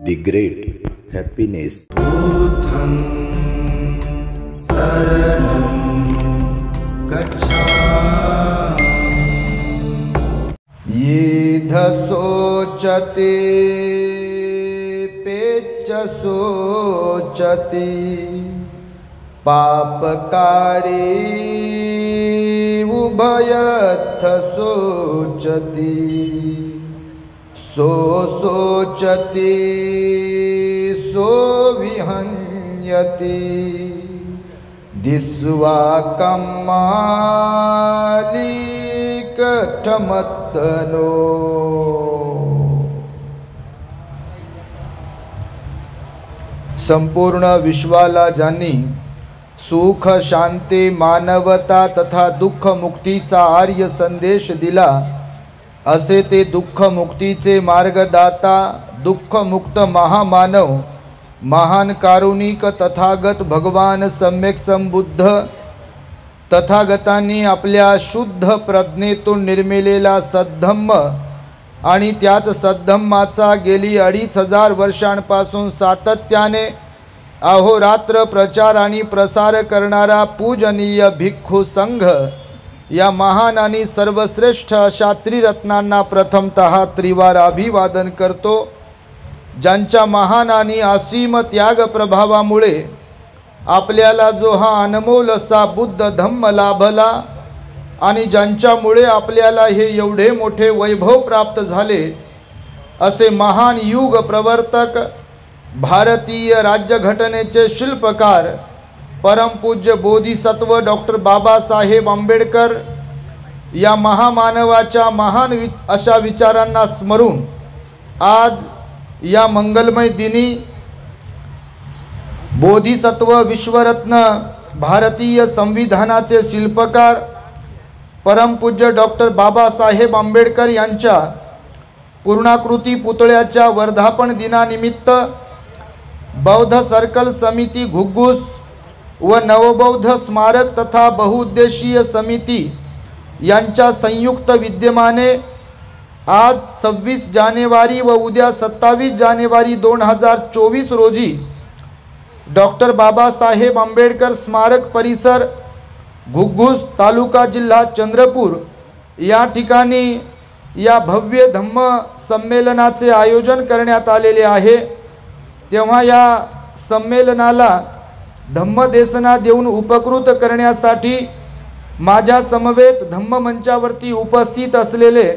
The Great Happiness. बुद्धं शरणं गच्छामि। येध शोचति पेच शोचति पापकारी उभयथ शोचति शोचति सो विहन्यति दिस्वा कमालिकठमत्तनो। संपूर्ण विश्वाला ज्यांनी सुख शांती मानवता तथा दुःख मुक्तीचा आर्य संदेश दिला, असे ते दुःख मुक्तीचे मार्गदाता दुःख मुक्त महामानव महान कारुणिक तथागत भगवान सम्यक संबुद्ध तथागतांनी आपल्या शुद्ध प्रज्ञेतून निर्मिलेला सद्धम्म आणि त्याच सद्धम्माचा गेली 2500 वर्षांपासून सातत्याने अहोरात्र प्रचार आणि प्रसार करणारा पूजनीय भिक्खू संघ या महान आणि सर्वश्रेष्ठ अशा त्रिरत्नांना प्रथमतः त्रिवार अभिवादन करतो, ज्यांच्या महान आणि असीम त्याग प्रभावामुळे आपल्याला जो हा अनमोल असा बुद्ध धम्म लाभला आणि ज्यांच्यामुळे आपल्याला हे एवढे मोठे वैभव प्राप्त झाले, असे महान युग प्रवर्तक भारतीय राज्यघटनेचे शिल्पकार परमपूज्य बोधिसत्व डॉक्टर बाबासाहेब आंबेडकर या महामानवाच्या महान अशा विचारांना स्मरून आज या मंगलमय दिनी बोधिसत्व विश्वरत्न भारतीय संविधानाचे शिल्पकार परमपूज्य डॉक्टर बाबासाहेब आंबेडकर यांच्या पूर्णाकृती पुतळ्याच्या वर्धापन दिनानिमित्त बौद्ध सर्कल समिती घुग्गुस व नवबौद्ध स्मारक तथा बहुउद्देशीय समिती यांच्या संयुक्त विद्यमाने आज 26 जानेवारी व उद्या 27 जानेवारी 2024 रोजी डॉक्टर बाबासाहेब आंबेडकर स्मारक परिसर घुग्गुस तालुका जिल्हा चंद्रपूर या ठिकाणी या भव्य धम्म संमेलनाचे आयोजन करण्यात आलेले आहे। तेव्हा या संमेलनाला धम्मदेसना देऊन उपकृत करण्यासाठी माझ्या समवेत धम्म मंचावरती उपस्थित असलेले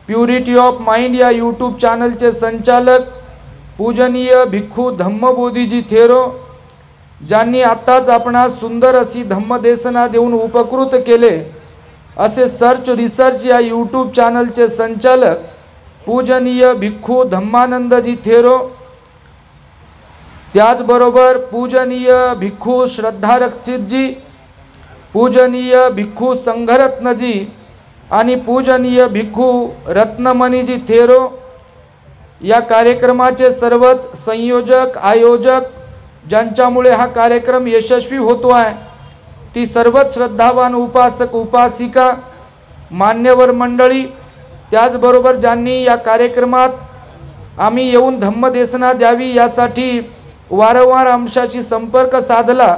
प्युरिटी ऑफ माइंड या यूट्यूब चॅनलचे संचालक पूजनीय भिक्खू धम्मबोधीजी थेरो, ज्यांनी आत्ताच आपणास सुंदर अशी धम्मदेसना देऊन उपकृत केले, असे सर्च रिसर्च या यूट्यूब चॅनलचे संचालक पूजनीय भिक्खू धम्मानंदजी थेरो, त्याचबरोबर पूजनीय भिक्खू श्रद्धा रक्षितजी, पूजनीय भिक्खू संघरत्नजी आणि पूजनीय भिक्खू रत्नमणीजी थेरो या कार्यक्रमाचे सर्व संयोजक आयोजक, ज्यांच्यामुळे हा कार्यक्रम यशस्वी होतो आहे, ती सर्वच श्रद्धावान उपासक उपासिका मान्यवर मंडळी, त्याचबरोबर ज्यांनी या कार्यक्रमात आम्ही येऊन धम्मदेसना द्यावी यासाठी वारंवार आमच्याशी संपर्क साधला,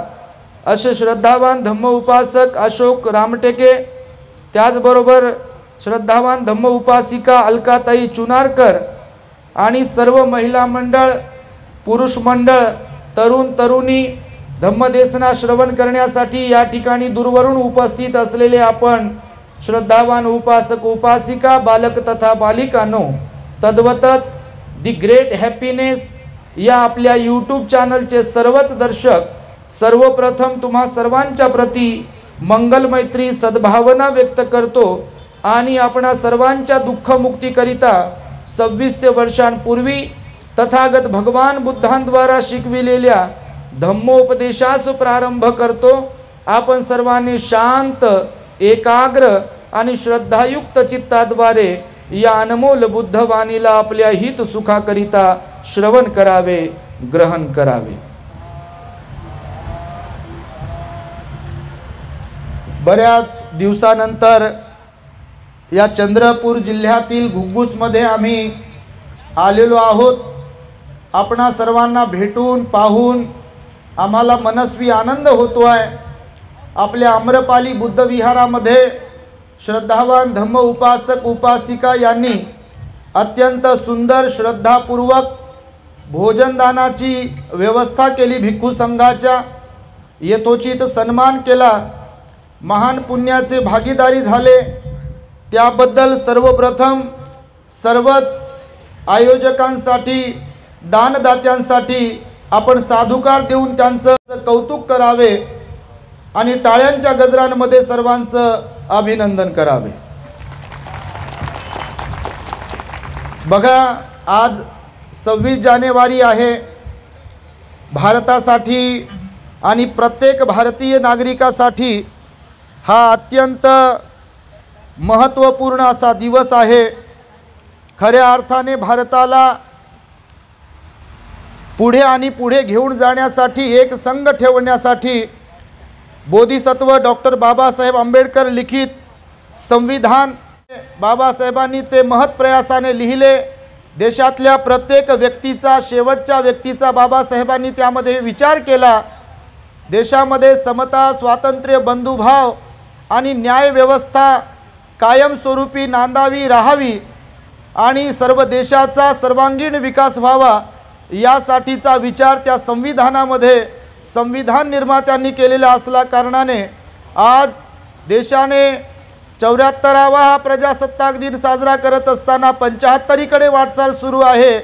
असे श्रद्धावान धम्म उपासक अशोक रामटेके, त्याचबरोबर श्रद्धावान धम्म उपासिका अलकाताई चुनारकर आणि सर्व महिला मंडळ पुरुष मंडळ तरुण तरुणी धम्मदेसना श्रवण करण्यासाठी या ठिकाणी दूरवरून उपस्थित असलेले आपण श्रद्धावान उपासक उपासिका बालक तथा बालिकांनो, तद्वतच दी ग्रेट हॅपीनेस या आपल्या यूट्यूब चॅनलचे सर्वच दर्शक, सर्वप्रथम तुम्हा सर्वांच्या प्रती मंगल मैत्री सद्भावना व्यक्त करतो आणि आपणा सर्वांच्या दुःखमुक्तीकरिता 2600 वर्षांपूर्वी तथागत भगवान बुद्धांद्वारा शिकविलेल्या धम्मोपदेशास प्रारंभ करतो। आपण सर्वांनी शांत एकाग्र आणि श्रद्धायुक्त चित्ताद्वारे या अनमोल बुद्धवाणीला आपल्या हित सुखाकरिता श्रवण करावे, ग्रहण करावे। बऱ्याच दिवसानंतर या चंद्रपूर जिल्ह्यातील घुग्गुसमध्ये आम्ही आलेलो आहोत। आपणा सर्वांना भेटून पाहून आम्हाला मनस्वी आनंद होतो आहे। आपल्या आम्रपाली बुद्ध विहारामध्ये श्रद्धावान धम्म उपासक उपासिका यांनी अत्यंत सुंदर श्रद्धापूर्वक भोजनदानाची व्यवस्था केली। भिक्खू संघाचा यथोचित सन्मान केला, महान पुण्याचे भागीदारी झाले। त्याबद्दल सर्वप्रथम सर्वच आयोजकांसाठी दानदात्यांसाठी आपण साधुकार देऊन त्यांचं कौतुक करावे आणि टाळ्यांच्या गजरांमध्ये सर्वांचं अभिनंदन करावे। बघा, आज 26 जानेवारी आहे। भारतासाठी आणि प्रत्येक भारतीय नागरिकासाठी हा अत्यंत महत्त्वपूर्ण असा दिवस आहे। खऱ्या अर्थाने भारताला पुढे आणि पुढे घेऊन जाण्यासाठी, एक संघ ठेवण्यासाठी बोधिसत्व डॉक्टर बाबासाहेब आंबेडकर लिखित संविधान बाबासाहेबांनी ते महत्प्रयासाने लिहिले। देशातल्या प्रत्येक व्यक्तीचा, शेवटच्या व्यक्तीचा बाबासाहेबांनी त्यामध्ये विचार केला। देशामध्ये समता, स्वातंत्र्य, बंधुभाव आणि न्याय व्यवस्था कायमस्वरूपी नांदावी, राहावी आणि सर्व देशाचा सर्वांगीण विकास व्हावा यासाठीचा विचार त्या संविधानामध्ये संविधान निर्मात्यांनी केलेला असल्या कारणाने आज देशाने 74वा हा प्रजासत्ताक दिन साजरा करत असताना 75कडे वाटचाल सुरू आहे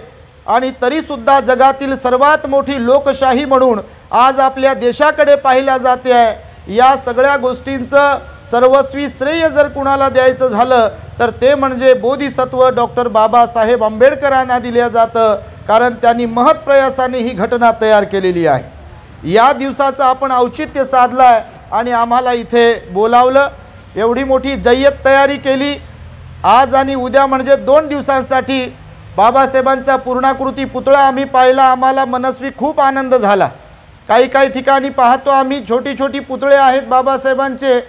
आणि तरीसुद्धा जगातील सर्वात मोठी लोकशाही म्हणून आज आपल्या देशाकडे पाहिल्या जाते आहे। या सगळ्या गोष्टींचं सर्वस्वी श्रेय जर कुणाला द्यायचं झालं तर ते म्हणजे बोधिसत्व डॉक्टर बाबासाहेब आंबेडकरांना दिले जातं, कारण त्यांनी महत्प्रयासाने ही घटना तयार केलेली आहे। या दिवसाचं आपण औचित्य साधलं आणि आम्हाला इथे बोलावलं, एवढी मोठी जय्यत तयारी केली। आज आणि उद्या म्हणजे 2 दिवसांसाठी बाबासाहेबांचा पूर्णाकृती पुतळा आम्ही पाहिला, आम्हाला मनस्वी खूप आनंद झाला। काही ठिकाणी पाहतो आम्ही छोटी छोटी पुतळे आहेत बाबासाहेबांचे,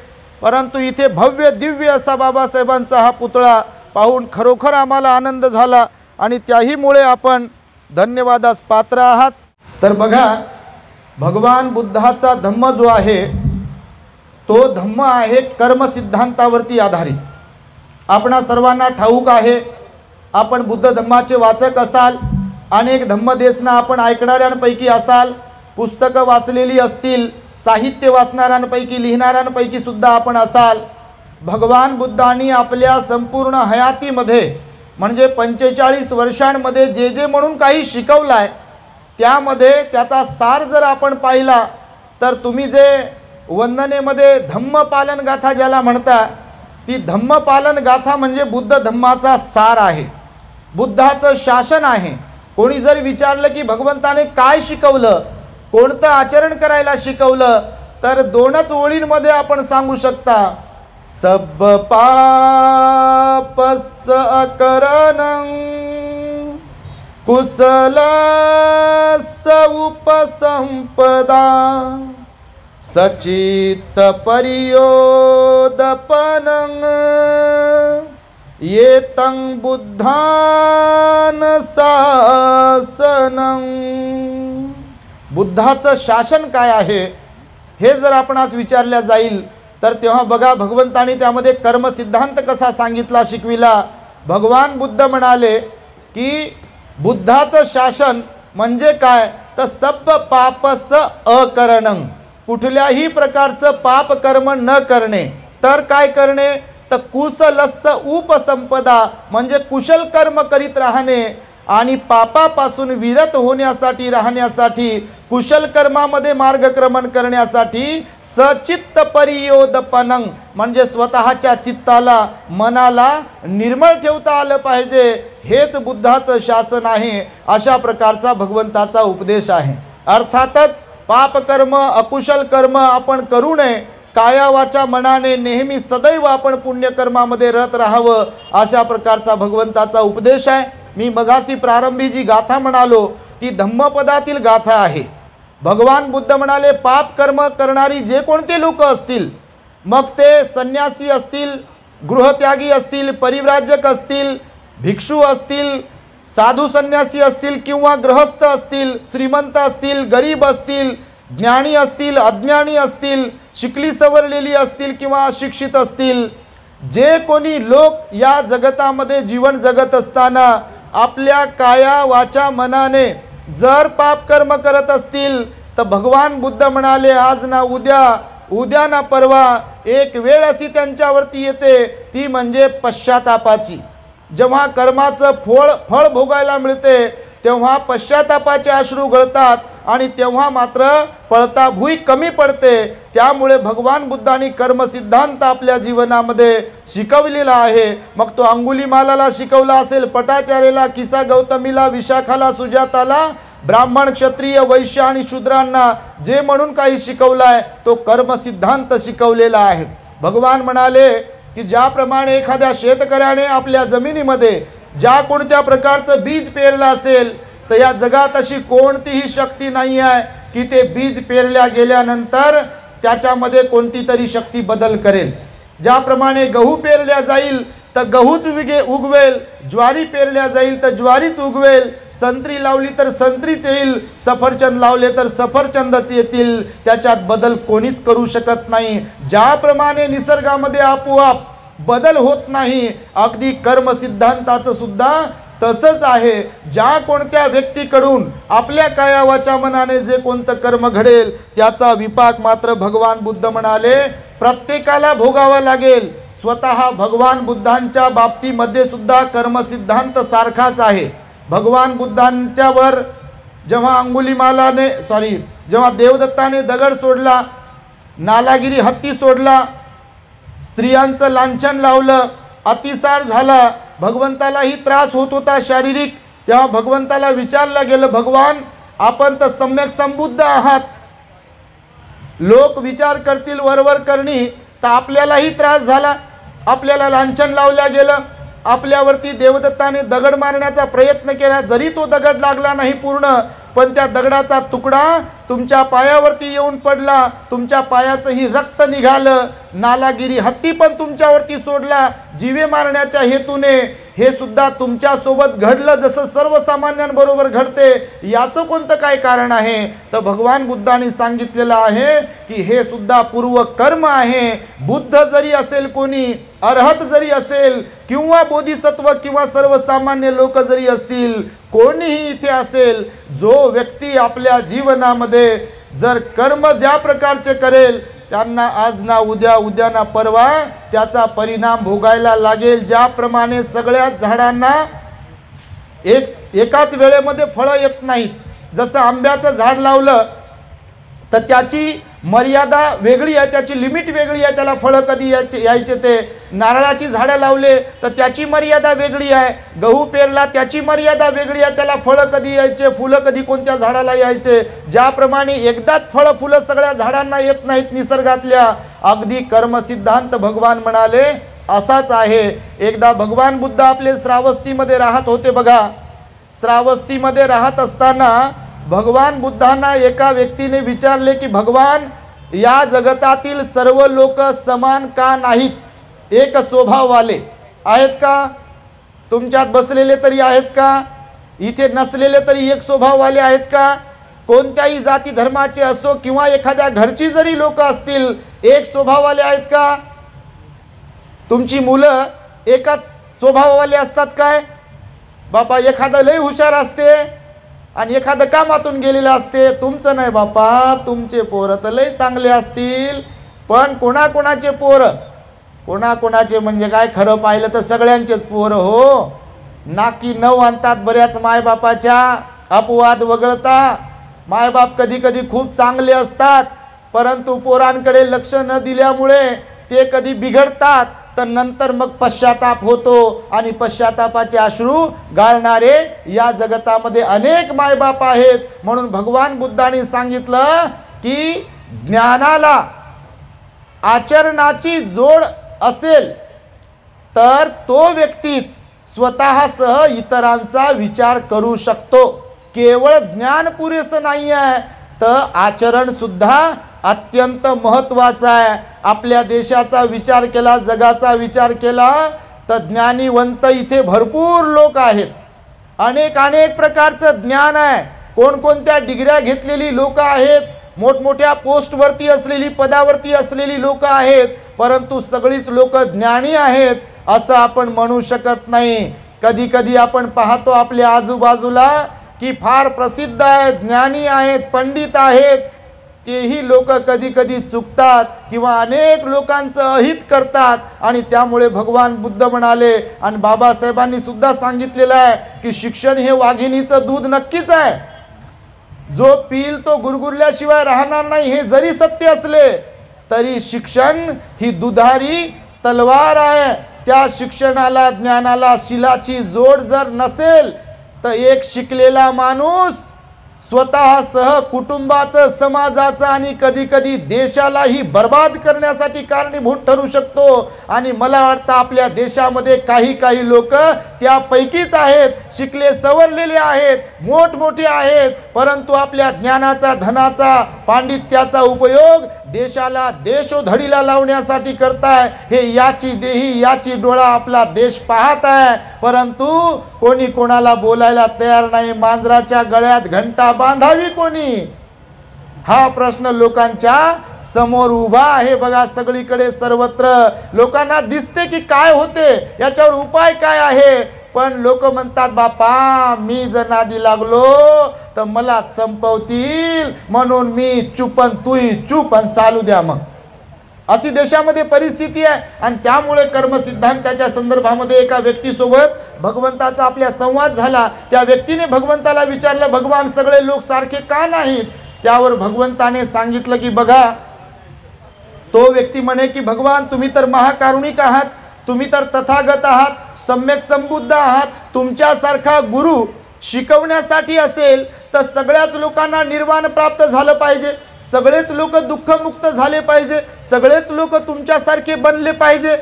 परंतु इथे भव्य दिव्य असा बाबासाहेबांचा हा पुतळा पाहून खरोखर आम्हाला आनंद झाला आणि त्याहीमुळे आपण धन्यवादास पात्र आहात। तर बघा, भगवान बुद्धाचा धम्म जो आहे तो धम्म आहे कर्म सिद्धांतावरती आधारित। आपणा सर्वांना ठाऊक आहे, आपण बुद्ध धम्माचे वाचक असाल, अनेक धम्मदेशना आपण ऐकणाऱ्यांपैकी असाल, पुस्तकं वाचलेली असतील, साहित्य वाचणाऱ्यांपैकी लिहिणाऱ्यांपैकी सुद्धा आपण असाल। भगवान बुद्धांनी आपल्या संपूर्ण हयातीमध्ये म्हणजे 45 वर्षांमध्ये जे जे म्हणून काही शिकवलाय त्यामध्ये त्याचा सार जर आपण पाहिला तर तुम्ही जे वंदनेमध्ये धम्मपालन गाथा ज्याला म्हणता, ती धम्मपालन गाथा म्हणजे बुद्ध धम्माचा सार आहे, बुद्धाचं शासन आहे। कोणी जर विचारलं की भगवंताने काय शिकवलं, कोणतं आचरण करायला शिकवलं, तर 2च ओळींमध्ये आपण सांगू शकता, सब पापस अकरणं कुशलस्य उपसंपदा सचित्त परियोदपनं येतं बुद्धान शासनं। बुद्धाचं शासन काय आहे हे जर आपण आज विचारल्या जाईल तर तेव्हा बघा भगवंताने त्यामध्ये कर्म सिद्धांत कसा सांगितला, शिकविला। भगवान बुद्ध म्हणाले की बुद्धाचं शासन म्हणजे काय, तर सब पापस अकरणं, कुठल्याही प्रकारचं पाप कर्म न करणे, तर काय करणे, तर कुशलस्य उपसंपदा म्हणजे कुशल कर्म करीत राहणे आणि पापापासून विरत होण्यासाठी राहण्यासाठी, कुशल कर्मामध्ये मार्गक्रमण करण्यासाठी सचित्त परियोदपनं म्हणजे स्वतःच्या चित्ताला, मनाला निर्मळ ठेवता आलं पाहिजे। हेच बुद्धाचं शासन आहे, अशा प्रकारचा भगवंताचा उपदेश आहे। अर्थातच पापकर्म, अकुशल कर्म आपण करू नये, काया वाचा मनाने नेहमी सदैव आपण पुण्यकर्मामध्ये रत राहावं, अशा प्रकारचा भगवंताचा उपदेश आहे। मी मगासी प्रारंभी जी गाथा म्हणालो ती धम्मपदातील गाथा आहे। भगवान बुद्ध म्हणाले पाप कर्म करणारी जे कोणते लोक असतील, मग ते संन्यासी असतील, गृहत्यागी असतील, परिव्राजक असतील, भिक्षू असतील, साधू संन्यासी असतील किंवा गृहस्थ असतील, श्रीमंत असतील, गरीब असतील, ज्ञानी असतील, अज्ञानी असतील, शिकली सवरलेली असतील किंवा अशिक्षित असतील, जे कोणी लोक या जगतामध्ये जीवन जगत असताना आपल्या काया वाचा मनाने जर पाप कर्म करत असतील तर भगवान बुद्ध म्हणाले आज ना उद्या, उद्या ना परवा एक वेळ अशी त्यांच्यावरती येते, ती म्हणजे पश्चातापाची। जेव्हा कर्माचं फळ भोगायला मिळते तेव्हा पश्चातापाचे अश्रू गळतात आणि तेव्हा मात्र पळता भुई कमी पडते। त्यामुळे भगवान बुद्धांनी कर्म सिद्धांत आपल्या जीवनामध्ये शिकवलेला आहे। मग तो अंगुलीमालाला शिकवला असेल, पटाचार्याला, किसा गौतमीला, विशाखाला, सुजाताला, ब्राह्मण, क्षत्रिय, वैश्य आणि शूद्रांना जे म्हणून काही शिकवलाय तो कर्म सिद्धांत शिकवलेला आहे। भगवान म्हणाले की ज्याप्रमाणे एखाद्या शेतकऱ्याने आपल्या जमिनीमध्ये ज्या कोणत्या प्रकारचं बीज पेरलं असेल तर या जगात अशी कोणतीही शक्ती नाही आहे की ते बीज पेरल्या गेल्यानंतर त्याच्यामध्ये कोणती तरी शक्ती बदल करेल। ज्याप्रमाणे गहू पेरल्या जाईल तर गहूच उगवेल, ज्वारी पेरल्या जाईल तर ज्वारीच उगवेल, संत्री लावली तर संत्रीच येईल, सफरचंद लावले तर सफरचंदच येतील, त्याच्यात बदल कोणीच करू शकत नाही। ज्याप्रमाणे निसर्गामध्ये आपोआप बदल होत नाही, अगदी कर्म सिद्धांताचं सुद्धा तसंच आहे। ज्या कोणत्या व्यक्तीकडून आपल्या काया वाचा मनाने जे कोणतं कर्म घडेल त्याचा विपाक मात्र भगवान बुद्ध म्हणाले प्रत्येकाला भोगावा लागेल। स्वतः भगवान बुद्धांच्या बाबतीमध्ये सुद्धा कर्म सिद्धांत सारखाच आहे। भगवान बुद्धांच्यावर जेव्हा देवदत्ताने दगड सोडला, नालागिरी हत्ती सोडला, स्त्रियांचं लांछन लावलं, अतिसार झाला, भगवंतालाही त्रास होत होता शारीरिक, तेव्हा भगवंताला विचारलं गेलं भगवान आपण तर सम्यक संबुद्ध आहात, लोक विचार करतील वरवर करणी, तर आपल्यालाही त्रास झाला, आपल्याला लांछन लावल्या गेलं, आपल्यावरती देवदत्ताने दगड मारण्याचा प्रयत्न केला, जरी तो दगड लागला नाही पूर्ण पण त्या दगडाचा तुकडा तुमच्या पायावरती येऊन पडला, तुमच्या पायाचंही रक्त निघालं, नालागिरी हत्ती पण तुमच्यावरती सोडला जीवे मारण्याच्या हेतूने, हे सुद्धा तुमच्या सोबत घडलं जसं सर्वसामान्यांबरोबर घडते, याचं कोणतं काय कारण आहे? तर भगवान बुद्धांनी सांगितलेलं आहे की हे सुद्धा पूर्व कर्म आहे। बुद्ध जरी असेल, कोणी अरहत जरी असेल किंवा बोधिसत्व किंवा सर्वसामान्य लोक जरी असतील, कोणीही इथे असेल, जो व्यक्ती आपल्या जीवनामध्ये जर कर्म ज्या प्रकारचे करेल त्यांना आज ना उद्या, उद्या ना परवा त्याचा परिणाम भोगायला लागेल। ज्याप्रमाणे सगळ्या झाडांना एकाच वेळेमध्ये फळं येत नाहीत, जसं आंब्याचं झाड लावलं तर त्याची मर्यादा वेगळी आहे, त्याची लिमिट वेगळी आहे, त्याला फळं कधी यायचे ते। नारळाची झाडं लावले तर त्याची मर्यादा वेगळी आहे, गहू पेरला त्याची मर्यादा वेगळी आहे, त्याला फळं कधी यायचे, फुलं कधी कोणत्या झाडाला यायचे। ज्याप्रमाणे एकदाच फळं फुलं सगळ्या झाडांना येत नाहीत निसर्गातल्या, अगदी कर्मसिद्धांत भगवान म्हणाले असाच आहे। एकदा भगवान बुद्ध आपले श्रावस्तीमध्ये राहत होते बघा, श्रावस्तीमध्ये राहत असताना भगवान बुद्धांना एका व्यक्तीने विचारले की भगवान या जगतातील सर्व लोक समान का नाहीत, एक स्वभाववाले आहेत का? तुमच्यात बसलेले तरी आहेत का? इथे नसलेले तरी एक स्वभाववाले आहेत का? कोणत्याही जाती धर्माचे असो किंवा एखाद्या घरची जरी लोक असतील, एक स्वभाववाले आहेत का? तुमची मुलं एकाच स्वभाववाले असतात काय? बापा एखादं लय हुशार असते आणि एखादं कामातून गेलेलं असते, तुमचं नाही बापा, तुमचे पोरं तर लय चांगले असतील, पण कोणाकोणाचे पोरं, कोणाकोणाचे म्हणजे काय, खरं पाहिलं तर सगळ्यांचेच पोरं हो नाकी नऊ आणतात बऱ्याच मायबापाच्या, अपवाद वगळता। मायबाप कधी कधी खूप चांगले असतात परंतु पोरांकडे लक्ष न दिल्यामुळे ते कधी बिघडतात, तर नंतर मग पश्चाताप होतो आणि पश्चातापाचे अश्रू गाळणारे या जगतामध्ये अनेक मायबाप आहेत। म्हणून भगवान बुद्धांनी सांगितलं की ज्ञानाला आचरणाची जोड असेल तर तो व्यक्तीच स्वतःसह इतरांचा विचार करू शकतो। केवळ ज्ञान पुरेसं नाही आहे, तर आचरण सुद्धा अत्यंत महत्त्वाचं आहे। आपल्या देशाचा विचार केला, जगाचा विचार केला तर ज्ञानीवंत इथे भरपूर लोक आहेत, अनेक अनेक प्रकारचं ज्ञान आहे, कोणकोणत्या डिग्र्या घेतलेली लोक आहेत, मोठमोठ्या पोस्टवरती असलेली पदावरती असलेली लोक आहेत, परंतु सगळीच लोक ज्ञानी आहेत असं आपण म्हणू शकत नाही. कधी कधी आपण पाहतो आपल्या आजूबाजूला की फार प्रसिद्ध आहेत, ज्ञानी आहेत, पंडित आहेत, तेही लोक कधी कधी चुकतात किंवा अनेक लोकांचं अहित करतात. आणि त्यामुळे भगवान बुद्ध म्हणाले आणि बाबासाहेबांनी सुद्धा सांगितलेलं आहे की शिक्षण हे वाघिणीचं दूध नक्कीच आहे. जो पिल तो गुरगुरल्याशिवाय राहणार नाही, हे जरी सत्य असले तरी शिक्षण ही दुधारी तलवार आहे. त्या शिक्षणाला, ज्ञानाला शिलाची जोड जर नसेल तर एक शिकलेला माणूस स्वतःसह कुटुंबाचं, समाजाचं आणि कधी कधी देशालाही बर्बाद करण्यासाठी कारणीभूत ठरू शकतो. आणि मला वाटतं आपल्या देशामध्ये काही काही लोक त्यापैकीच आहेत, शिकले सवरलेले आहेत, मोठमोठे आहेत, परंतु आपल्या ज्ञानाचा, धनाचा, पांडित्याचा उपयोग देशाला देशोधडीला लावण्यासाठी करताय. हे याची देही याची डोळा आपला देश पाहत आहे, परंतु कोणी कोणाला बोलायला तयार नाही. मांजराच्या गळ्यात घंटा बांधावी कोणी, हा प्रश्न लोकांच्या समोर उभा आहे. बघा सगळीकडे सर्वत्र लोकांना दिसते की काय होते, याच्यावर उपाय काय आहे, पण लोक म्हणतात बापा मी जर नादी लागलो तर मला संपवतील, म्हणून मी चुपन तूही चुपन चालू द्या. मग अशी देशामध्ये परिस्थिती आहे. आणि त्यामुळे कर्मसिद्धांताच्या संदर्भामध्ये एका व्यक्तीसोबत भगवंताचा आपल्या संवाद झाला. त्या व्यक्तीने भगवंताला विचारलं, भगवान सगळे लोक सारखे का नाहीत? त्यावर भगवंताने सांगितलं की बघा, तो व्यक्ती म्हणे की भगवान तुम्ही तर महाकारुणिक आहात, तुम्ही तर तथागत आहात, सम्यक संबुद्ध आहात. तुमच्यासारखा गुरु शिकवण्यासाठी असेल तर सगळ्याच लोकांना निर्वाण प्राप्त झालं पाहिजे, सगळेच लोक दुःखमुक्त झाले पाहिजे, सगळेच लोक तुमच्यासारखे बनले पाहिजे.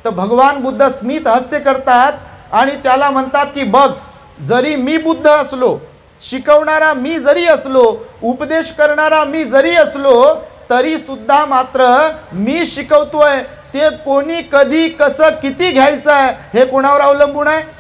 तर भगवान बुद्ध स्मित हास्य करतात आणि त्याला म्हणतात की बघ, जरी मी बुद्ध असलो, शिकवणारा मी जरी असलो, उपदेश करणारा मी जरी असलो, तरी सुद्धा मात्र मी शिकवतोय ते कोणी, कधी, कसं, किती घ्यायचं आहे हे कोणावर अवलंबून आहे?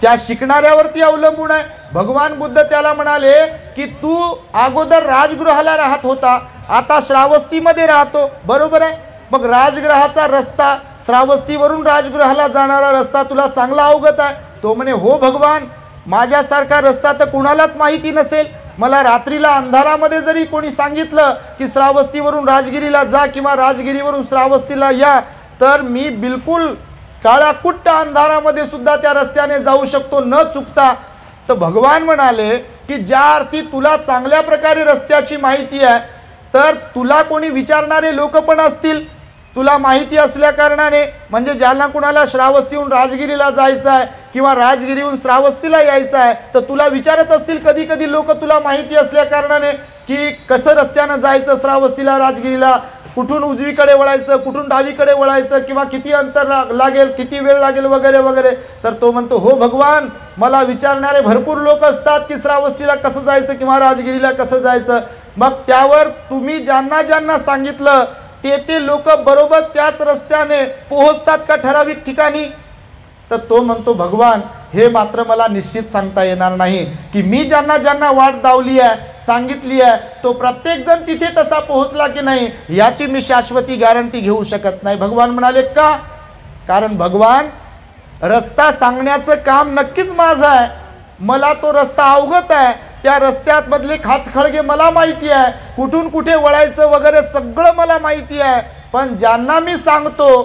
त्या शिकणाऱ्यावरती अवलंबून आहे. भगवान बुद्ध त्याला म्हणाले की तू अगोदर राजगृहाला राहत होता, आता श्रावस्तीमध्ये राहतो, बरोबर आहे. मग राजगृहाचा रस्ता, श्रावस्तीवरून राजगृहाला जाणारा रस्ता तुला चांगला अवगत आहे? तो म्हणे हो भगवान, माझ्यासारखा रस्ता तर कुणालाच माहिती नसेल. मला रात्रीला अंधारामध्ये जरी कोणी सांगितलं की श्रावस्तीवरून राजगिरीला जा किंवा राजगिरीवरून श्रावस्तीला या, तर मी बिलकुल काळाकुट्ट अंधारामध्ये सुद्धा त्या रस्त्याने जाऊ शकतो न चुकता. तर भगवान म्हणाले की ज्या अर्थी तुला चांगल्या प्रकारे रस्त्याची माहिती आहे, तर तुला कोणी विचारणारे लोक पण असतील तुला माहिती असल्या कारणाने. म्हणजे ज्यांना कुणाला श्रावस्तीहून राजगिरीला जायचं आहे किंवा राजगिरीहून श्रावस्तीला यायचं आहे, तर तुला विचारत असतील कधी कधी लोक तुला माहिती असल्या कारणाने की कसं रस्त्यानं जायचं श्रावस्तीला, राजगिरीला, कुठून उजवीकडे वळायचं, कुठून डावीकडे वळायचं, किंवा किती अंतर लागेल, किती वेळ लागेल वगैरे वगैरे. तर तो म्हणतो हो भगवान, मला विचारणारे भरपूर लोक असतात की श्रावस्तीला कसं जायचं किंवा राजगिरीला कसं जायचं. मग त्यावर तुम्ही ज्यांना ज्यांना सांगितलं ते लोक बरोबर त्याच रस्त्याने पोहोचतात का ठराविक ठिकाणी? तर तो म्हणतो भगवान, हे मात्र मला निश्चित सांगता येणार नाही की मी ज्यांना ज्यांना वाट दावली आहे, सांगितली आहे, तो प्रत्येक जण तिथे तसा पोहोचला की नाही याची मी शाश्वती गॅरंटी घेऊ शकत नाही. भगवान म्हणाले का? कारण भगवान, रस्ता सांगण्याचं काम नक्कीच माझं आहे, मला तो रस्ता अवगत आहे, त्या रस्त्यात मधले खाचखळगे मला माहिती आहे, कुठून कुठे वळायचं वगैरे सगळं मला माहिती आहे. पण ज्यांना मी सांगतो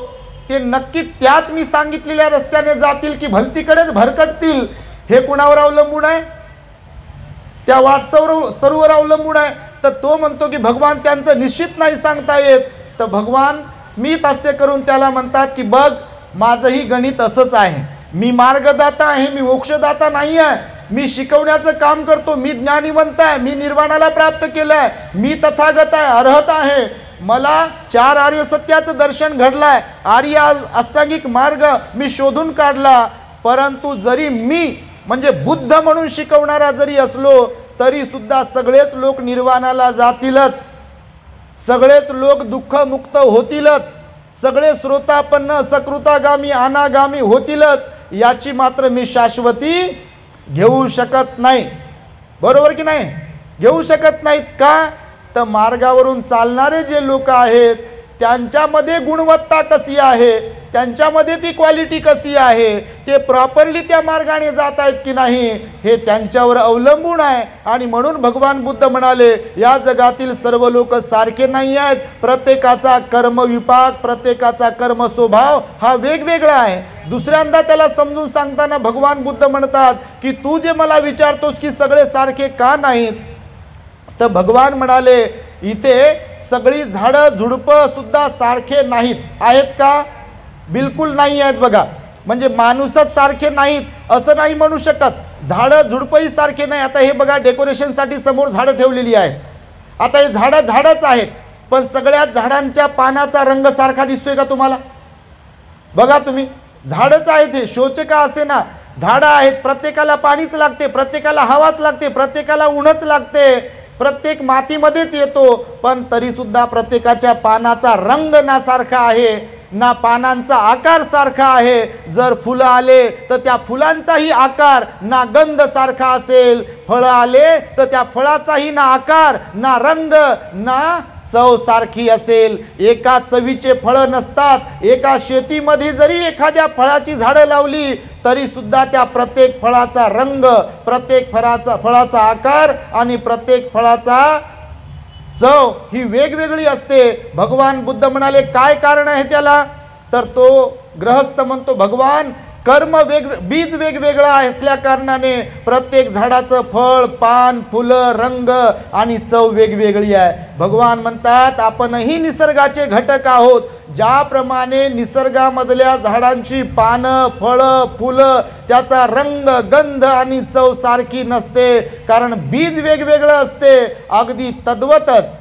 ते नक्की त्याच मी सांगितलेल्या रस्त्याने जातील की भलतीकडेच भरकटतील, हे कुणावर अवलंबून आहे? त्या वाटसरूवर अवलंबून आहे. तर तो म्हणतो की भगवान, त्यांचं निश्चित नाही सांगता येत. तर भगवान स्मित हास्य करून त्याला म्हणतात की बघ, माझंही गणित असंच आहे, मी मार्गदाता आहे, मी मोक्षदाता नाही आहे, मी शिकवण्याचं काम करतो, मी ज्ञानीवंत आहे, मी निर्वाणाला प्राप्त केलं आहे, मी तथागत आहे, अर्हत आहे, मला 4 आर्य सत्याचं दर्शन घडलंय, आर्य अष्टांगिक मार्ग मी शोधून काढला. परंतु जरी मी म्हणजे बुद्ध म्हणून शिकवणारा जरी असलो तरी सुद्धा सगळेच लोक निर्वाणाला जातीलच, सगळेच लोक दुःखमुक्त होतीलच, सगळे श्रोतापन्न सकृतागामी अनागामी होतीलच. याची मात्र मी शाश्वती घेऊ शकत नाही. बरोबर की नाही? घेऊ शकत नाहीत का? तर मार्गावरून चालणारे जे लोक आहेत त्यांच्यामध्ये गुणवत्ता कशी आहे, त्यांच्यामध्ये ती क्वालिटी कशी आहे, ते प्रॉपरली त्या मार्गाने जात आहेत की नाही हे त्यांच्यावर अवलंबून आहे. आणि म्हणून भगवान बुद्ध म्हणाले या जगातील सर्व लोक सारखे नाही आहेत. प्रत्येकाचा कर्मविपाक, प्रत्येकाचा कर्म स्वभाव हा वेगवेगळा आहे. दुसऱ्यांदा त्याला समजून सांगताना भगवान बुद्ध म्हणतात की तू जे मला विचारतोस की सगळे सारखे का नाहीत, तर भगवान म्हणाले इथे सगळी झाडं झुडपं सुद्धा सारखे नाहीत. आहेत का? बिलकुल नाही आहेत. बघा, म्हणजे माणूसच सारखे नाहीत असं नाही म्हणू शकत. झाडं झुडपंही सारखे नाही. आता हे बघा, डेकोरेशनसाठी समोर झाडं ठेवलेली आहेत. आता हे झाडं झाडच आहेत, पण सगळ्या झाडांच्या पानाचा रंग सारखा दिसतोय का तुम्हाला? बघा तुम्ही, झाडच आहेत, हे शोचे का असे ना, झाडं आहेत. प्रत्येकाला पाणीच लागते, प्रत्येकाला हवाच लागते, प्रत्येकाला ऊनच लागते, प्रत्येक मातीमध्येच येतो. पण तरी सुद्धा प्रत्येकाच्या पानाचा रंग ना सारखा आहे, ना पानांचा आकार सारखा आहे. जर फुलं आले तर त्या फुलांचाही आकार ना गंध सारखा असेल, फळं आले तर त्या फळाचाही ना आकार, ना रंग, ना चव सारखी असेल. एका चवीचे फळं नसतात. एका शेतीमध्ये जरी एखाद्या फळाची झाडं लावली तरी सुद्धा त्या प्रत्येक फळाचा रंग, प्रत्येक फळाचा आकार आणि प्रत्येक फळाचा चव ही वेगवेगळी असते. भगवान बुद्ध म्हणाले काय कारण आहे त्याला? तर तो गृहस्थ म्हणतो भगवान कर्म बीज वेगवेगळं असल्या कारणाने प्रत्येक झाडाचं फळ, पान, फुलं, रंग आणि चव वेगवेगळी आहे. भगवान म्हणतात आपणही निसर्गाचे घटक आहोत. ज्याप्रमाणे निसर्गामधल्या झाडांची पानं, फळं, फुलं त्याचा रंग, गंध आणि चव सारखी नसते, कारण बीज वेगवेगळं असते. अगदी तद्वतच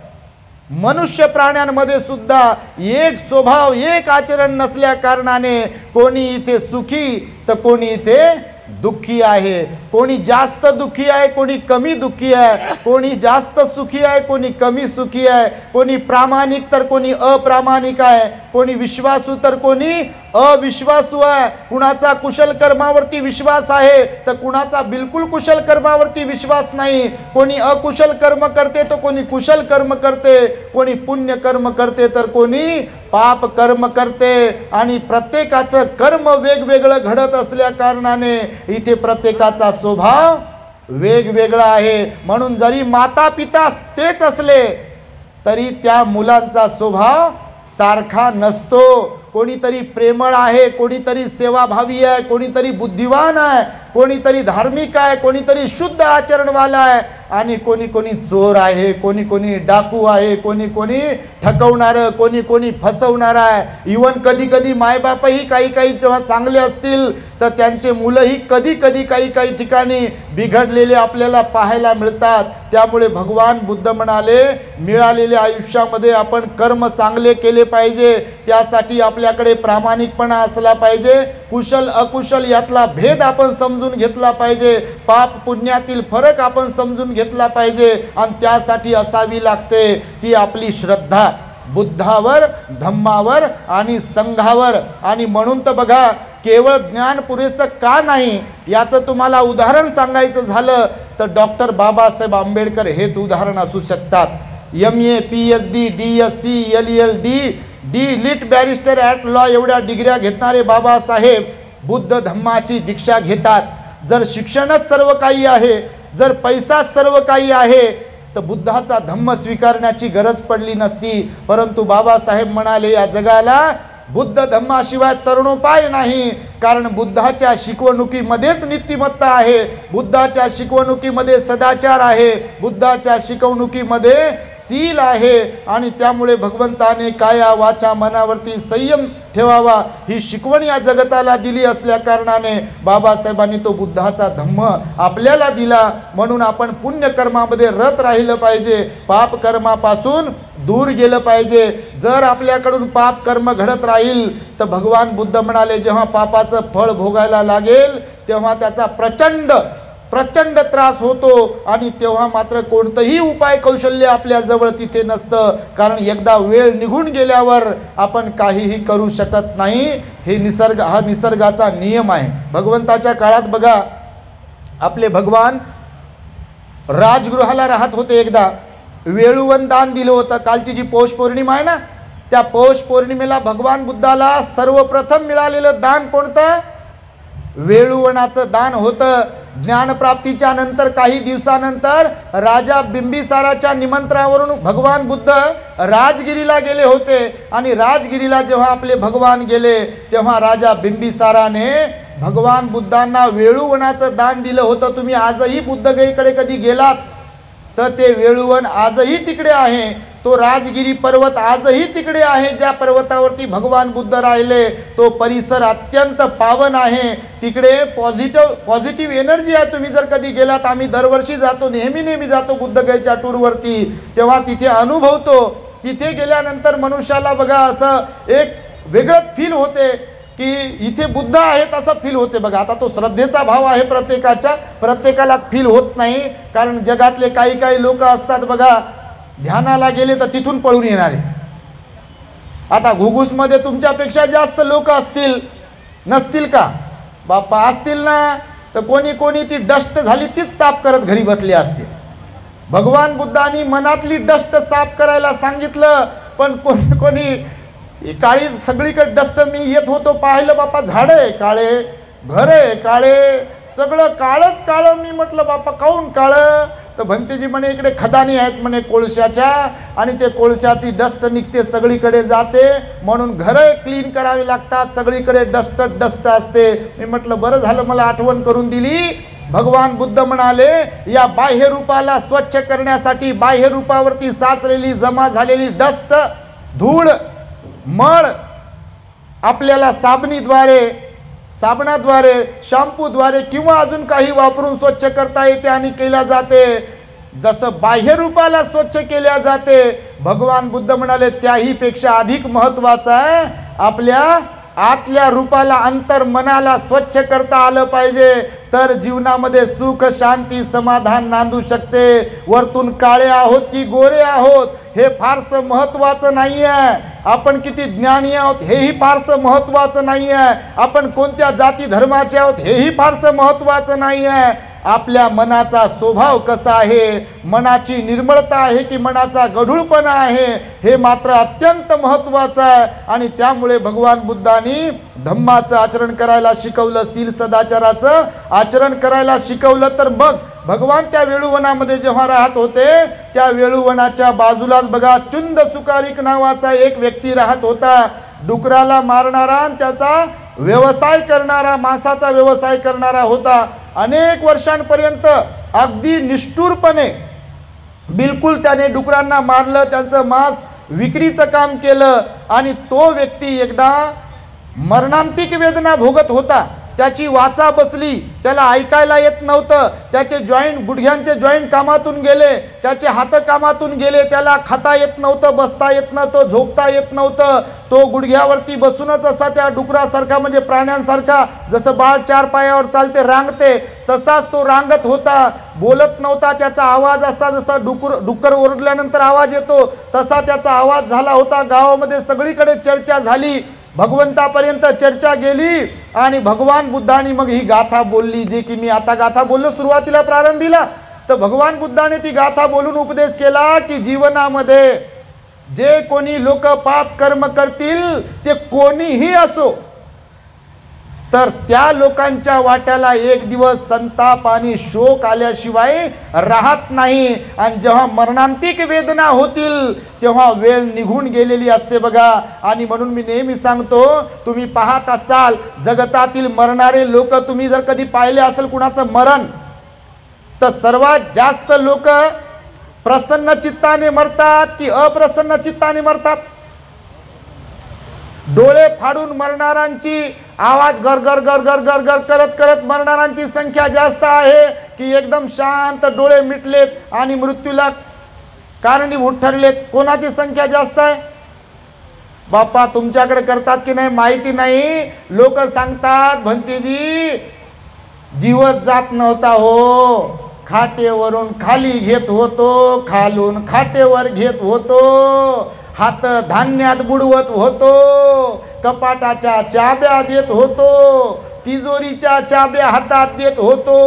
मनुष्य प्राण्यांमध्ये सुद्धा एक स्वभाव, एक आचरण नसल्या कारणाने कोणी इथे सुखी तर कोणी इथे दुःखी आहे. कोणी जास्त दुःखी आहे, कोणी कमी दुःखी आहे. कोणी जास्त सुखी आहे, कोणी कमी सुखी आहे. कोणी प्रामाणिक तर कोणी अप्रामाणिक आहे. कोणी विश्वासू तर कोणी अविश्वासू आहे. कुणाचा कुशल कर्मावरती विश्वास आहे तर कुणाचा बिलकुल कुशल कर्मावरती विश्वास नाही. कोणी अकुशल कर्म करते तर कोणी कुशल कर्म करते. कोणी पुण्य कर्म करते तर कोणी पाप कर्म करते. आणि प्रत्येकाचं कर्म वेगवेगळं घडत असल्या कारणाने इथे प्रत्येकाचा स्वभाव वेगवेगळा आहे. म्हणून जरी माता पिता तेच असले तरी त्या मुलांचा स्वभाव सारखा नसतो. कोणीतरी प्रेमळ आहे, कोणीतरी सेवाभावी आहे, कोणीतरी बुद्धिवान आहे, कोणीतरी धार्मिक आहे, कोणीतरी शुद्ध आचरणवाला आहे, आणि कोणी कोणी चोर आहे, कोणी कोणी डाकू आहे, कोणी कोणी ठकवणारं, कोणी कोणी फसवणारं आहे. इवन कधी कधी मायबापही काही जेव्हा चांगले असतील तर त्यांचे मुलंही कधी कधी काही ठिकाणी बिघडलेले आपल्याला पाहायला मिळतात. त्यामुळे भगवान बुद्ध म्हणाले मिळालेल्या आयुष्यामध्ये आपण कर्म चांगले केले पाहिजे. त्यासाठी आपल्याकडे प्रामाणिकपणा असला पाहिजे. कुशल अकुशल यातला भेद आपण समजून घेतला पाहिजे. पाप पुण्यातील फरक आपण समजून घेतला पाहिजे. आणि त्यासाठी असावी लागते ती आपली श्रद्धा बुद्धावर, धम्मावर आणि संघावर. आणि म्हणून तर बघा केवळ ज्ञान पुरेसं का नाही याचं तुम्हाला उदाहरण सांगायचं झालं तर डॉक्टर बाबासाहेब आंबेडकर हेच उदाहरण असू शकतात. MA, PhD, DSc, LLD, Litt barrister at law एवढ्या डिग्र्या घेतणारे बाबासाहेब बुद्ध धम्माची दीक्षा घेतात. जर शिक्षणच सर्व काही आहे, जर पैसाच सर्व काही आहे तर बुद्धाचा धम्म स्वीकारण्याची गरज पडली नसती. परंतु बाबासाहेब म्हणाले या जगाला बुद्ध धम्माशिवाय तरुणोपाय नाही. कारण बुद्धाच्या शिकवणुकीमध्येच नीतिमत्ता आहे, बुद्धाच्या शिकवणुकीमध्ये सदाचार आहे, बुद्धाच्या शिकवणुकीमध्ये सील आहे. आणि त्यामुळे भगवंताने काया वाचा मनावरती संयम ठेवावा ही शिकवण या जगताला दिली असल्या कारणाने बाबासाहेबांनी तो बुद्धाचा धम्म आपल्याला दिला. म्हणून आपण पुण्यकर्मामध्ये रत राहिलं पाहिजे, पाप कर्मापासून दूर गेलं पाहिजे. जर आपल्याकडून पाप कर्म घडत राहील तर भगवान बुद्ध म्हणाले जेव्हा पापाचं फळ भोगायला लागेल तेव्हा त्याचा प्रचंड प्रचंड त्रास होतो आणि तेव्हा मात्र कोणतंही उपाय कौशल्य आपल्या जवळ तिथे नसतं, कारण एकदा वेळ निघून गेल्यावर आपण काहीही करू शकत नाही. हा निसर्गाचा नियम आहे. भगवंताच्या काळात बघा, आपले भगवान राजगृहाला राहत होते. एकदा वेळुवन दान दिलं होतं. कालची जी पौष पौर्णिमा आहे ना, त्या पौष पौर्णिमेला भगवान बुद्धाला सर्वप्रथम मिळालेलं दान कोणतं? वेळुवनाचं दान होतं. ज्ञानप्राप्तीच्या नंतर काही दिवसानंतर राजा बिंबिसाराच्या निमंत्रणावरून भगवान बुद्ध राजगिरीला गेले होते आणि राजगिरीला जेव्हा आपले भगवान गेले तेव्हा राजा बिंबिसाराने भगवान बुद्धांना वेळुवनाचं दान दिलं होतं. तुम्ही आजही बुद्धगयेकडे कधी गेलात तर ते वेळुवन आजही तिकडे आहे. तो राजगिरी पर्वत आजही तिकडे आहे, ज्या पर्वतावरती भगवान बुद्ध राहिले. तो परिसर अत्यंत पावन आहे. तिकडे पॉझिटिव्ह एनर्जी आहे. तुम्ही जर कधी गेलात, आम्ही दरवर्षी जातो, नेहमी जातो बुद्धगयेच्या टूरवरती, तेव्हा तिथे अनुभवतो. तिथे गेल्यानंतर मनुष्याला बघा असं एक वेगळंच फील होते की इथे बुद्ध आहेत असं फील होते बघा. आता तो श्रद्धेचा भाव आहे प्रत्येकाला फील होत नाही, कारण जगातले काही लोक असतात बघा, ध्यानाला गेले तर तिथून पळून येणारे. आता घुगुसमध्ये तुमच्यापेक्षा जास्त लोक नसतील का बाप्पा? असतील ना, तर कोणी ती डस्ट झाली तीच साफ करत घरी बसले असते. भगवान बुद्धांनी मनातली डस्ट साफ करायला सांगितलं, पण कोणी काळी सगळीकडे डस्ट. मी येत होतो, पाहिलं बाप्पा झाडे काळे, घरे काळे, सगळं काळच काळं. मी म्हटलं बाप्पा काऊन काळं? तर भंतेजी म्हणे इकडे खदानी आहेत म्हणे कोळशाच्या, आणि ते कोळशाची डस्ट निघते सगळीकडे जाते, म्हणून घरं क्लीन करावी लागतात, सगळीकडे डस्ट असते. मी म्हटलं बरं झालं मला आठवण करून दिली. भगवान बुद्ध म्हणाले या बाह्य रूपाला स्वच्छ करण्यासाठी, बाह्य रूपावरती साचलेली जमा झालेली डस्ट, धूळ, मळ आपल्याला साबणाद्वारे, शॅम्पूद्वारे किंवा अजून काही वापरून स्वच्छ करता येते आणि केल्या जाते. जसं बाह्य रूपाला स्वच्छ केल्या जाते, भगवान बुद्ध म्हणाले त्याही पेक्षा अधिक महत्त्वाचं आहे आपल्या आतल्या रूपाला, अंतर मनाला स्वच्छ करता आलं पाहिजे, तर जीवनामध्ये सुख, शांती, समाधान नांदू शकते. वरतून काळे आहोत की गोरे आहोत हे फारसं महत्त्वाचं नाही आहे. आपण किती ज्ञानी आहोत हेही फारसं महत्त्वाचं नाही आहे. आपण कोणत्या जाती धर्माचे आहोत हेही फारसं महत्त्वाचं नाही आहे. आपल्या मनाचा स्वभाव कसा आहे, मनाची निर्मळता आहे की मनाचा गढूळपणा आहे, हे मात्र अत्यंत महत्त्वाचं आहे. आणि त्यामुळे भगवान बुद्धांनी धम्माचं आचरण करायला शिकवलं, शील सदाचाराचं आचरण करायला शिकवलं. तर मग भगवान त्या वेळुवनामध्ये जेव्हा राहत होते, त्या वेळुवनाच्या बाजूलाच बघा चुंद सुकारिक नावाचा एक व्यक्ती राहत होता. डुकराला मारणारा आणि त्याचा व्यवसाय करणारा, मांसाचा व्यवसाय करणारा होता. अनेक वर्षांपर्यंत अगदी निष्ठुरपणे बिलकुल त्याने डुकरांना मारलं, त्यांचं मांस विक्रीचं काम केलं. आणि तो व्यक्ती एकदा मरणांतिक वेदना भोगत होता. त्याची वाचा बसली, त्याला ऐकायला येत नव्हतं, त्याचे गुडघ्यांचे जॉईंट कामातून गेले, त्याचे हात कामातून गेले, त्याला खाता येत नव्हतं, बसता येत नव्हतं, झोपता येत नव्हतं. तो गुडघ्यावरती बसूनच असा त्या डुकरासारखा, म्हणजे प्राण्यांसारखा, जसं बाळ चार पायावर चालते रांगते तसाच तो रांगत होता. बोलत नव्हता. त्याचा आवाज असा, जसा डुक्कर ओरडल्यानंतर आवाज येतो तसा त्याचा आवाज झाला होता. गावामध्ये सगळीकडे चर्चा झाली, भगवंतापर्यंत चर्चा गेली. आणि भगवान बुद्धांनी मग ही गाथा बोलली, जे की मी आता गाथा बोललो सुरुवातीला प्रारंभीला. तर भगवान बुद्धाने ती गाथा बोलून उपदेश केला की जीवनामध्ये जे कोणी लोक पाप कर्म करतील, ते कोणीही असो, तर त्या लोकांच्या वाट्याला एक दिवस संताप आणि शोक आल्याशिवाय राहत नाही. आणि जेव्हा मरणांतिक वेदना होतील तेव्हा वेळ निघून गेलेली असते बघा. आणि म्हणून मी नेहमी सांगतो, तुम्ही पाहत असाल जगतातील मरणारे लोक, तुम्ही जर कधी पाहिले असेल कुणाचं मरण, तर सर्वात जास्त लोक प्रसन्न चित्ताने मरतात की अप्रसन्न चित्ताने मरतात? डोळे फाडून मरणारांची, आवाज गरगर गरगर गरगर करत करत मरणारांची संख्या जास्त आहे की एकदम शांत डोळे मिटलेत आणि मृत्यूला कारणीभूत ठरलेत, कोणाची संख्या जास्त आहे? बाप्पा तुमच्याकडे करतात की नाही माहिती नाही. लोक सांगतात भंतेजी जीवच जात नव्हता हो. खाटेवरून खाली घेत होतो, खालून खाटेवर घेत होतो, हात धान्यात बुडवत होतो, कपाटाच्या चाब्या देत होतो, तिजोरीच्या चाब्या हातात देत होतो,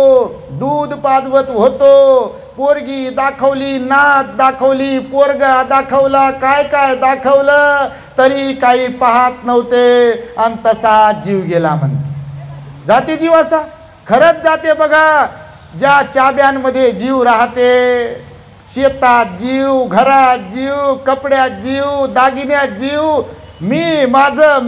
दूध पाजवत होतो, पोरगी दाखवली, नात दाखवली, पोरगा दाखवला, काय काय दाखवलं तरी काही पाहत नव्हते आणि तसा जीव गेला म्हणते. जाते जीव असा, खरंच जाते बघा. ज्या चाब्यांमध्ये जीव राहते, शेतात जीव, घरात जीव, कपड्यात जीव, दागिन्यात जीव, मी माझं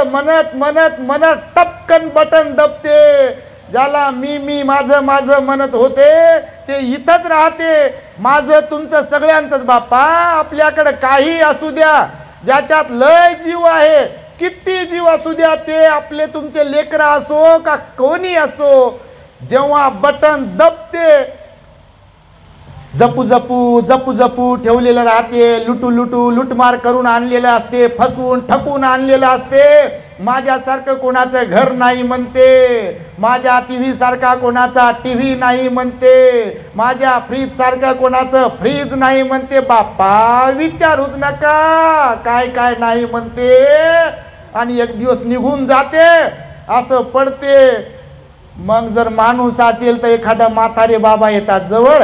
म्हणत म्हणत म्हणत टपकन बटन दबते. ज्याला मी माझं म्हणत होते ते इथंच राहते. माझं तुमचं सगळ्यांचंच बाप्पा. आपल्याकडे काही असू द्या, ज्याच्यात लय जीव आहे, किती जीव असू द्या, ते आपले तुमचे लेकरं असो का कोणी असो, जेव्हा बटन दबते जपू जपू ठेवलेलं राहते. लुटू लुटमार करून आणलेलं असते, फसवून ठकून आणलेलं असते. माझ्यासारखं कोणाचं घर नाही म्हणते, माझ्या टीव्ही सारखा कोणाचा टीव्ही नाही म्हणते, माझ्या फ्रीज सारखं कोणाचं फ्रीज नाही म्हणते. बाप्पा विचारूच नका काय काय नाही म्हणते. आणि एक दिवस निघून जाते, असं पडते. मग जर माणूस असेल तर एखादा म्हातारे बाबा येतात जवळ,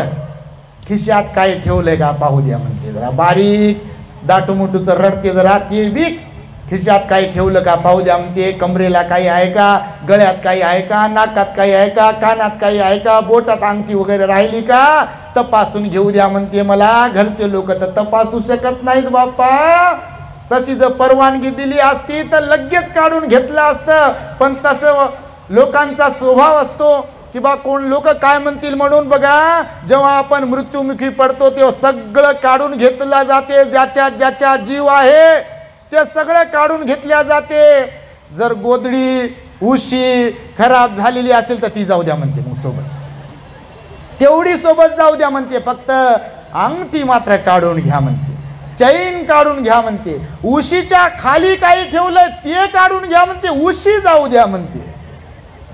खिशात काय ठेवलंय का पाहू द्या म्हणते. जरा बारीक दाटूमुटूचं रडते, जरा ते बी खिशात काही ठेवलं का पाहू द्या म्हणते. कमरेला काही आहे का, गळ्यात काही आहे का, नाकात काही आहे का, कानात काही आहे का, बोटात अंगठी वगैरे राहिली का, तपासून घेऊ द्या म्हणते. मला घरचे लोक तर तपासू शकत नाहीत बाप्पा. तशी जर परवानगी दिली असती तर लगेच काढून घेतलं असतं. पण तसं लोकांचा स्वभाव असतो की बा कोण लोक काय म्हणतील म्हणून. बघा जेव्हा आपण मृत्युमुखी पडतो तेव्हा सगळं काढून घेतलं जाते. ज्याच्या जीव आहे ते सगळं काढून घेतल्या जाते. जर गोदडी उशी खराब झालेली असेल तर ती जाऊ द्या म्हणते, मग सोबत तेवढी सोबत जाऊ द्या म्हणते. फक्त अंगठी मात्र काढून घ्या म्हणते, चैन काढून घ्या म्हणते. उशीच्या खाली काही ठेवलंय ते काढून घ्या म्हणते, उशी जाऊ द्या म्हणते.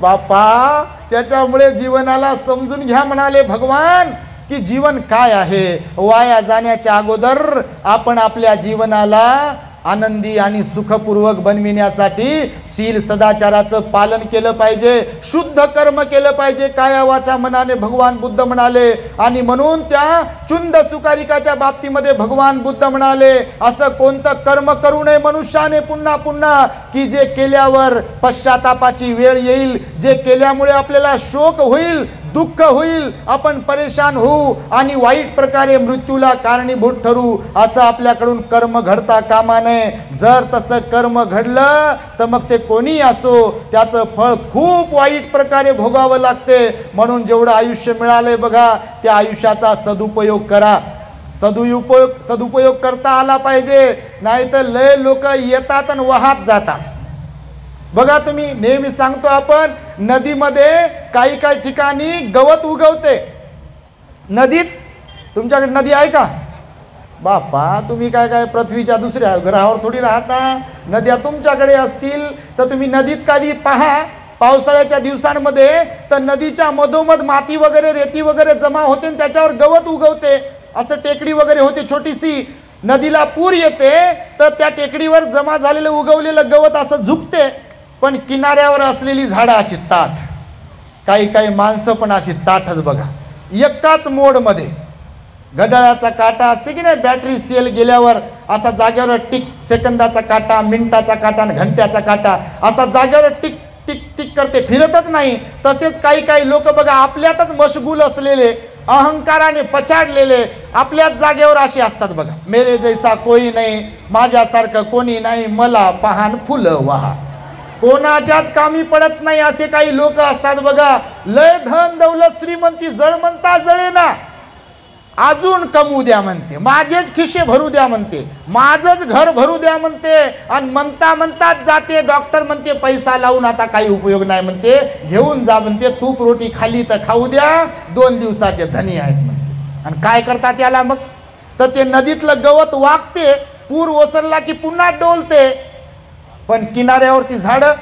बापा त्याच्यामुळे जीवनाला समजून घ्या म्हणाले भगवान की जीवन काय आहे. वाया जाण्याच्या अगोदर आपण आपल्या जीवनाला आनंदी आणि सुखपूर्वक बनविण्यासाठी शील सदाचाराचं पालन केलं पाहिजे, शुद्ध कर्म केलं पाहिजे काया वाचा मनाने भगवान बुद्ध म्हणाले. आणि म्हणून त्या चुंद सुकारिकाच्या बाबतीमध्ये भगवान बुद्ध म्हणाले असं कोणतं कर्म करू नये मनुष्याने पुन्हा पुन्हा की जे केल्यावर पश्चातापाची वेळ येईल, जे केल्यामुळे आपल्याला शोक होईल, दुःख होईल, आपण परेशान होऊ आणि वाईट प्रकारे मृत्यूला कारणीभूत ठरू. असं आपल्याकडून कर्म घडता कामा नये. जर तसं कर्म घडलं तर मग ते कोणी असो त्याचं फळ खूप वाईट प्रकारे भोगावं लागते. म्हणून जेवढं आयुष्य मिळालंय बघा त्या आयुष्याचा सदुपयोग करा. सदुपयोग करता आला पाहिजे, नाहीतर लय लोक येतात आणि वाहत जातात. बघा तुम्ही नेहमी सांगतो आपण नदीमध्ये काही काही ठिकाणी गवत उगवते. नदीत तुमच्याकडे नदी आहे का बापा? तुम्ही काय काय पृथ्वीच्या दुसऱ्या ग्रहावर थोडी राहता. नद्या तुमच्याकडे असतील तर तुम्ही नदीत कधी पहा. पावसाळ्याच्या दिवसांमध्ये तर नदीच्या मधोमध माती वगैरे रेती वगैरे जमा होते आणि त्याच्यावर गवत उगवते. असं टेकडी वगैरे होते छोटीशी. नदीला पूर येते तर त्या टेकडीवर जमा झालेलं उगवलेलं गवत असं झुकते. पण किनाऱ्यावर असलेली झाडं अशी ताठ, काही काही माणसं पण अशी ताठच बघा. एकाच मोडमध्ये घड्याळाचा काटा असते की नाही, बॅटरी सेल गेल्यावर असा जागेवर टिक, सेकंदाचा काटा, मिनिटाचा काटा आणि घंट्याचा काटा असा जागेवर टिक टिक टिक करते, फिरतच नाही. तसेच काही काही लोक बघा आपल्यातच मशगूल असलेले, अहंकाराने पछाडलेले आपल्याच जागेवर असे असतात बघा. मेरे जैसा कोई नाही, माझ्यासारखं कोणी नाही, मला पाहान फुलं वाहा. कोणाच्याच कामी पडत नाही असे काही लोक असतात बघा. लय धन दौलत श्रीमंती जळ म्हणता जळेना, अजून कमवू द्या म्हणते, माझेच खिशे भरू द्या म्हणते, माझंच घर भरू द्या म्हणते. आणि म्हणता म्हणताच जाते डॉक्टर म्हणते पैसा लावून आता काही उपयोग नाही म्हणते, घेऊन जा म्हणते, तूप रोटी खाली तर खाऊ द्या, 2 दिवसाचे धनी आहेत म्हणते. आणि काय करतात याला मग? तर ते नदीतलं गवत वागते, पूर ओसरला की पुन्हा डोलते. पण किनाऱ्यावरती झाडं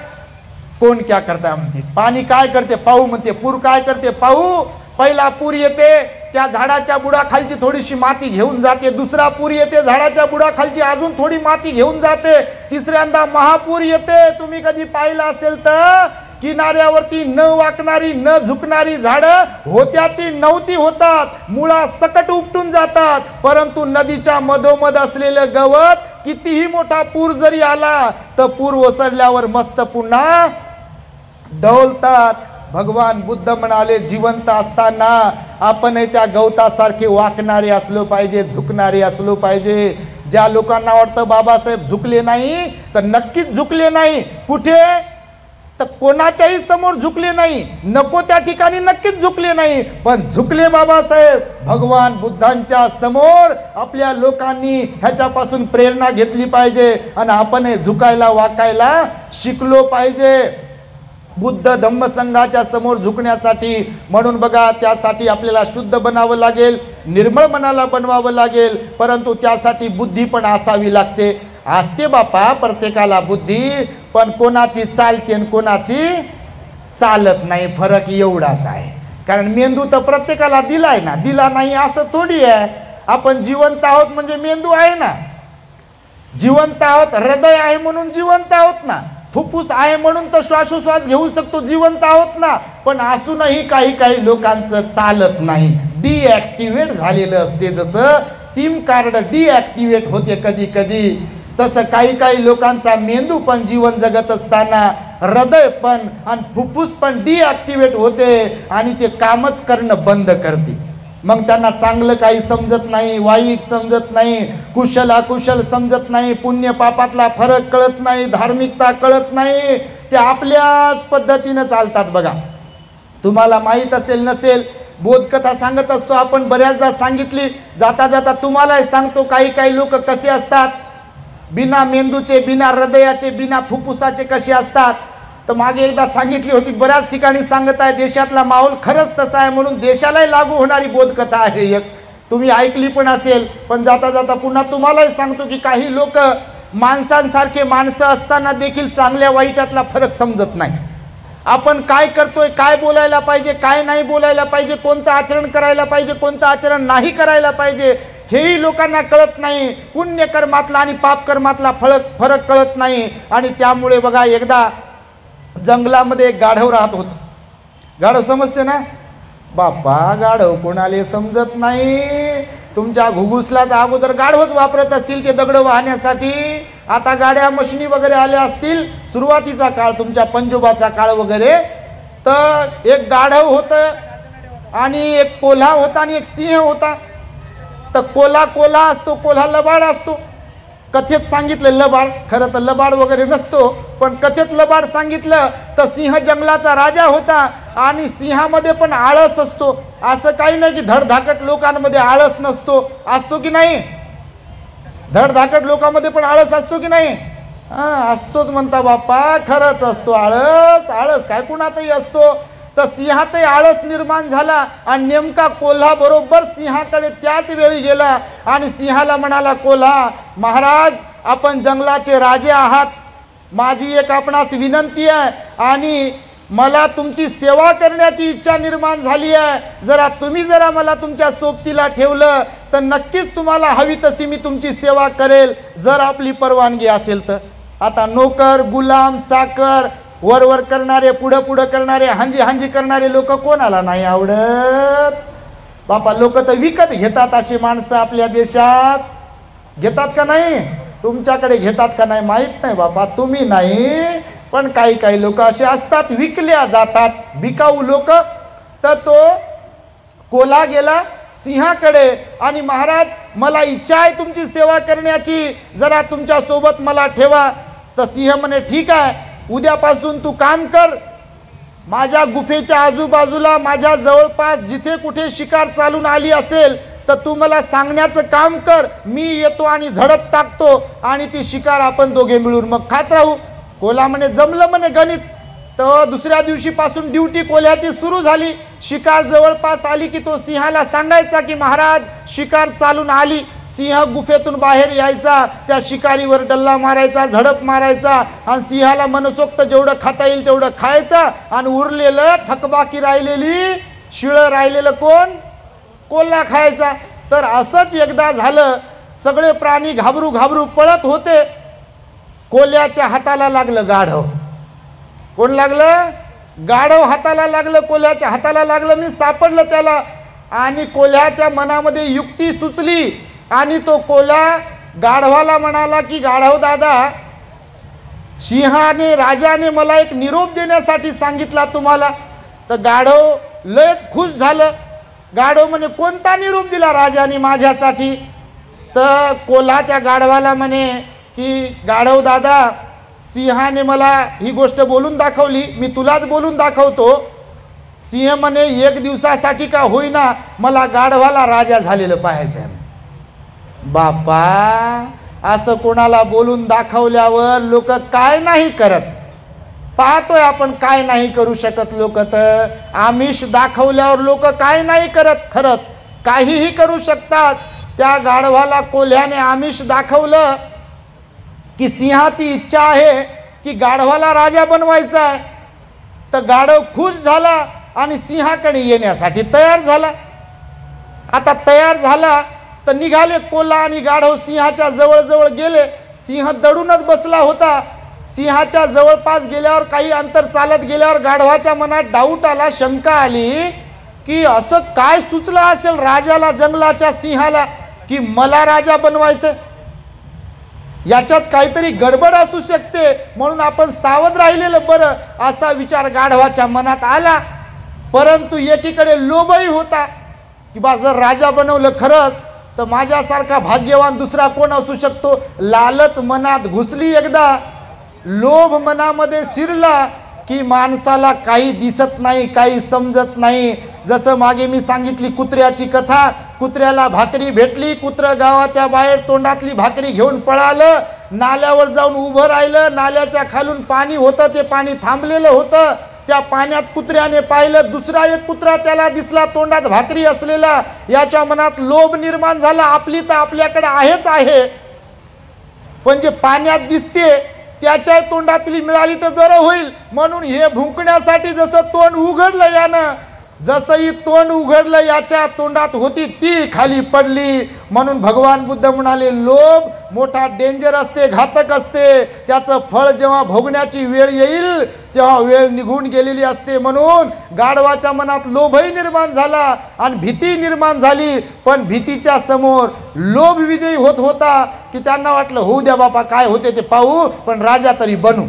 कोण क्या करता म्हणते, पाणी काय करते पाहू म्हणते, पूर काय करते पाहू. पहिला पूर येते त्या झाडाच्या बुडाखालची थोडीशी माती घेऊन जाते, दुसरा पूर येते झाडाच्या बुडाखालची अजून थोडी माती घेऊन जाते, तिसऱ्यांदा महापूर येते. तुम्ही कधी पाहिलं असेल तर किनाऱ्यावरती न वाकणारी न झुकणारी झाडं होत्याची नव्हती होतात, मुळा सकट उपटून जातात. परंतु नदीच्या मधोमध असलेलं गवत कितीही मोठा पूर जरी आला तर पूर ओसरल्यावर मस्त पुन्हा डौलतात. भगवान बुद्ध म्हणाले जिवंत असताना आपण त्या गवतासारखे वाकणारे असलो पाहिजे, झुकणारे असलो पाहिजे. ज्या लोकांना वाटतं बाबासाहेब झुकले नाही तर नक्कीच झुकले नाही. कुठे तर कोणाच्याही समोर झुकले नाही, नको त्या ठिकाणी नक्कीच झुकले नाही, पण झुकले बाबासाहेब भगवान बुद्धांच्या समोर. आपल्या लोकांनी ह्याच्यापासून प्रेरणा घेतली पाहिजे आणि आपण झुकायला वाकायला शिकलो पाहिजे. बुद्ध धम्मसंघाच्या समोर झुकण्यासाठी म्हणून बघा त्यासाठी आपल्याला शुद्ध बनावं लागेल, निर्मळ मनाला बनवावं लागेल, परंतु त्यासाठी बुद्धी पण असावी लागते. असते बापा प्रत्येकाला बुद्धी, पण कोणाची चालते आणि कोणाची चालत नाही, फरक एवढाच आहे. कारण मेंदू तर प्रत्येकाला दिलाय ना, दिला नाही असं थोडी आहे. आपण जिवंत आहोत म्हणजे मेंदू आहे ना, जिवंत आहोत, हृदय आहे म्हणून जिवंत आहोत ना, फुफ्फुस आहे म्हणून तर श्वासोश्वास घेऊ शकतो, जिवंत आहोत ना. पण असूनही काही काही लोकांचं चालत नाही, डिॲक्टिवेट झालेलं असते. जसं सिम कार्ड डिॲक्टिवेट होते कधी कधी, तसं काही काही लोकांचा मेंदू पण जीवन जगत असताना हृदय पण आणि फुफ्फुस पण डिॲक्टिवेट होते आणि ते कामच करणं बंद करते. मग त्यांना चांगलं काही समजत नाही, वाईट समजत नाही, कुशल अकुशल समजत नाही, पुण्य पापातला फरक कळत नाही, धार्मिकता कळत नाही. ते आपल्याच पद्धतीनं चालतात. बघा तुम्हाला माहीत असेल नसेल, बोधकथा सांगत असतो आपण, बऱ्याचदा सांगितली, जाता जाता तुम्हालाही सांगतो. काही काही लोक कसे असतात, बिना मेंदूचे, बिना हृदयाचे, बिना फुफ्फुसाचे कसे असतात. तर मागे एकदा सांगितली होती, बऱ्याच ठिकाणी सांगत आहे. देशातला माहोल खरंच तसा आहे म्हणून देशालाही लागू होणारी बोधकथा आहे एक, तुम्ही ऐकली पण असेल. पण जाता जाता पुन्हा तुम्हालाही सांगतो की काही लोक माणसांसारखे माणसं असताना देखील चांगल्या वाईटातला फरक समजत नाही. आपण काय करतोय, काय बोलायला पाहिजे, काय नाही बोलायला पाहिजे, कोणतं आचरण करायला पाहिजे, कोणतं आचरण नाही करायला पाहिजे, हेही लोकांना कळत नाही. पुण्यकर्मातला आणि पापकर्मातला फरक कळत नाही. आणि त्यामुळे बघा एकदा जंगलामध्ये एक गाढव राहत होतं. गाढव समजते ना बापा, गाढव कोणाला समजत नाही. तुमच्या घुगुसला तर अगोदर गाढवच वापरत असतील ते दगड वाहण्यासाठी. आता गाड्या मशिनी वगैरे आल्या असतील, सुरुवातीचा काळ तुमच्या पंजोबाचा काळ वगैरे. तर एक गाढव होतं आणि एक कोल्हा होता आणि एक सिंह होता. तर कोल्हा असतो, कोल्हा लबाड असतो. कथेत सांगितलं लबाड, खरं तर लबाड वगैरे नसतो, पण कथेत लबाड सांगितलं. तर सिंह जंगलाचा राजा होता आणि सिंहामध्ये पण आळस असतो. असं काही नाही की धडधाकट लोकांमध्ये आळस नसतो, असतो की नाही? धडधाकट लोकांमध्ये पण आळस असतो की नाही? असतोच म्हणता बाप्पा, खरंच असतो आळस. आळस काय कुणातही असतो. तर सिंहातही आळस निर्माण झाला आणि नेमका कोल्हा बरोबर सिंहाकडे त्याच वेळी गेला आणि सिंहाला म्हणाला, कोल्हा महाराज आपण जंगलाचे राजे आहात, माझी एक आपणास विनंती आहे आणि मला तुमची सेवा करण्याची इच्छा निर्माण झाली आहे. तुम्ही मला तुमच्या सोबतीला ठेवलं तर नक्कीच तुम्हाला हवी तशी मी तुमची सेवा करेल, जर आपली परवानगी असेल तर. आता नोकर, गुलाम, चाकर, वर करणारे, पुढं करणारे, हांजी करणारे लोक कोणाला नाही आवडत बापा. लोक तर विकत घेतात अशी माणसं आपल्या देशात. घेतात का नाही? तुमच्याकडे घेतात का नाही माहित नाही बापा, तुम्ही नाही, पण काही काही लोक असे असतात, विकल्या जातात, बिकाऊ लोक. तर तो कोल्हा गेला सिंहाकडे आणि महाराज मला इच्छा आहे तुमची सेवा करण्याची, जरा तुमच्या सोबत मला ठेवा. तर सिंह म्हणे ठीक आहे, उद्यापासून तू काम कर, माझ्या गुफेच्या आजूबाजूला माझ्या जवळपास जिथे कुठे शिकार चालून आली असेल तर तू मला सांगण्याचं काम कर, मी येतो आणि झडप टाकतो आणि ती शिकार आपण दोघे मिळून मग खात राहू. कोल्हा म्हणे जमलं म्हणे गणित. तर दुसऱ्या दिवशीपासून ड्युटी कोल्ह्याची सुरू झाली. शिकार जवळपास आली की तो सिंहाला सांगायचा की महाराज शिकार चालून आली. सिंह गुफेतून बाहेर यायचा, त्या शिकारीवर डल्ला मारायचा, झडप मारायचा आणि सिंहाला मनसोक्त जेवढं खाता येईल तेवढं खायचं आणि उरलेलं थकबाकी राहिलेली शिळं राहिलेलं कोल्हा खायचा. तर असंच एकदा झालं. सगळे प्राणी घाबरू घाबरू पळत होते. कोल्ह्याच्या हाताला लागलं गाढव. कोण लागलं? गाढव हाताला लागलं, कोल्ह्याच्या हाताला लागलं. मी सापडलं त्याला. आणि कोल्ह्याच्या मनामध्ये युक्ती सुचली आणि तो कोल्हा गाढवाला म्हणाला की गाढव दादा, सिंहाने राजाने मला एक निरोप देण्यासाठी सांगितला तुम्हाला. तर गाढव लयच खुश झालं. गाढव म्हणे कोणता निरोप दिला राजाने माझ्यासाठी? तर कोल्हा त्या गाढवाला म्हणे की गाढव दादा, सिंहाने मला ही गोष्ट बोलून दाखवली, मी तुलाच बोलून दाखवतो. सिंह म्हणे एक दिवसासाठी का होईना मला गाढवाला राजा झालेलं पाहायचं. बापा, असं कोणाला बोलून दाखवल्यावर लोक काय नाही करत. पाहतोय आपण काय नाही करू शकत लोक. तर आमिष दाखवल्यावर लोक काय नाही करत. खरंच काहीही करू शकतात. त्या गाढवाला कोल्ह्याने आमिष दाखवलं की सिंहाची इच्छा आहे की गाढवाला राजा बनवायचा आहे. तर गाढव खुश झाला आणि सिंहाकडे येण्यासाठी तयार झाला. आता तयार झाला तर निघाले कोल्हा आणि गाढव सिंहाच्या जवळ गेले. सिंह दडूनच बसला होता. सिंहाच्या जवळपास गेल्यावर काही अंतर चालत गेल्यावर गाढवाच्या मनात डाऊट आला, शंका आली की असं काय सुचलं असेल राजाला, जंगलाच्या सिंहाला, की मला राजा बनवायचं. याच्यात काहीतरी गडबड असू शकते, म्हणून आपण सावध राहिलेलं बरं, असा विचार गाढवाच्या मनात आला. परंतु एकीकडे लोभही होता की बा जर राजा बनवलं खरंच तर माझ्यासारखा भाग्यवान दुसरा कोण असू शकतो. लालच मनात घुसली एकदा, लोभ मनामध्ये शिरला की माणसाला काही दिसत नाही, काही समजत नाही. जसं मागे मी सांगितली कुत्र्याची कथा. कुत्र्याला भाकरी भेटली, कुत्रं गावाच्या बाहेर तोंडातली भाकरी घेऊन पळालं, नाल्यावर जाऊन उभं राहिलं. नाल्याच्या खालून पाणी होतं, ते पाणी थांबलेलं होतं. त्या पाण्यात कुत्र्याने पाहिलं, दुसरा एक कुत्रा त्याला दिसला तोंडात भाकरी असलेला. याच्या मनात लोभ निर्माण झाला, आपली तर आपल्याकडे आहेच आहे, पण जे पाण्यात दिसते त्याच्या तोंडातली मिळाली तर बरं होईल. म्हणून हे भुंकण्यासाठी जसं तोंड उघडलं यानं, जसंही तोंड उघडलं याच्या तोंडात होती ती खाली पडली. म्हणून भगवान बुद्ध म्हणाले लोभ मोठा डेंजर असते, घातक असते. त्याचं फळ जेव्हा भोगण्याची वेळ येईल तेव्हा वेळ निघून गेलेली असते. म्हणून गाढवाच्या मनात लोभही निर्माण झाला आणि भीती निर्माण झाली. पण भीतीच्या समोर लोभ विजयी होत होता की त्यांना वाटलं होऊ द्या बापा, काय होते ते पाहू, पण राजा तरी बनू.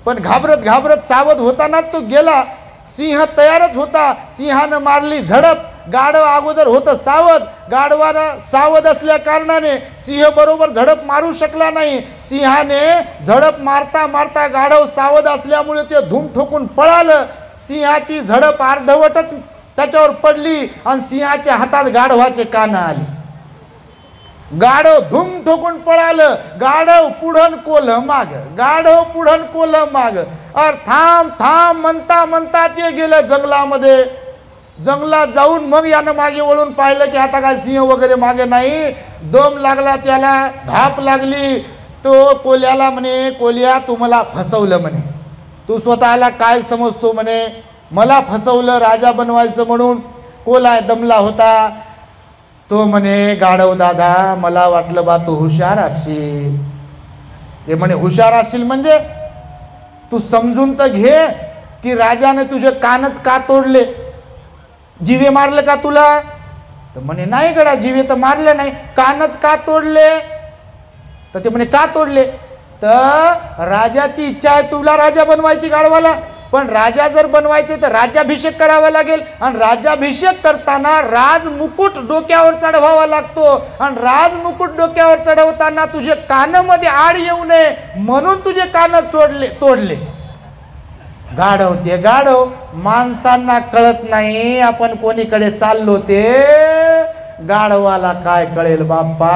पण घाबरत घाबरत सावध होतानाच तो गेला. सिंह तयारच होता. सिंहानं मारली झडप. गाढव अगोदर होतं सावध. गाढवानं सावध असल्या कारणाने सिंह बरोबर झडप मारू शकला नाही. सिंहाने झडप मारता मारता गाढव सावध असल्यामुळे ते धूम ठोकून पळालं. सिंहाची झडप अर्धवटच त्याच्यावर पडली आणि सिंहाच्या हातात गाढवाचे कान आले. गाढव धूम ठोकून पळालं. गाढव पुढन कोल्ह माग, गाढव पुढन कोल्ह माग. अर थांब थांब म्हणता म्हणता ते गेलं जंगलामध्ये. जंगलात जाऊन मग यानं मागे वळून पाहिलं की आता काय सिंह वगैरे मागे नाही. दम लागला त्याला, धाप लागली. तो कोल्ह्याला म्हणे कोल्ह्या तू मला फसवलं म्हणे, तू स्वतःला काय समजतो म्हणे, मला फसवलं राजा बनवायचं म्हणून. कोल्हा दमला होता. तो म्हणे गाढव दादा मला वाटलं बा तू हुशार असशील. ते म्हणे हुशार असशील म्हणजे तू समजून तर घे की राजाने तुझे कानच का तोडले, जिवे मारले का तुला? तर म्हणे नाही गडा, जिवे तर मारले नाही, कानच का तोडले? तर ते म्हणे का तोडले? तर राजाची इच्छा आहे तुला राजा बनवायची गाढवाला, पण राजा जर बनवायचे तर राज्याभिषेक करावा लागेल आणि राज्याभिषेक करताना राज मुकुट डोक्यावर चढवावा लागतो आणि राज मुकुट डोक्यावर चढवताना तुझे कानामध्ये आड येऊ नये म्हणून तुझे कान तोडले. गाढव ते गाढव, माणसांना कळत नाही आपण कोणीकडे चाललो ते. गाढवाला काय कळेल बाप्पा.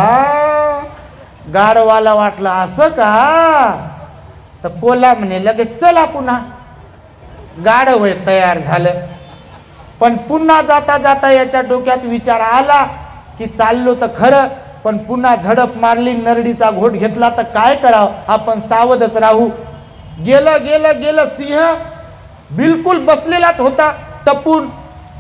गाढवाला वाटलं असं का, तर कोल्हा म्हणे लगेच चला पुन्हा. गाढव तयार झालं. पण पुन्हा जाता जाता याच्या डोक्यात विचार आला की चाललो तर खरं, पण पुन्हा झडप मारली, नरडीचा घोट घेतला तर काय करावं, आपण सावधच राहू. गेलं गेलं गेलं, सिंह बिलकुल बसलेलाच होता टपून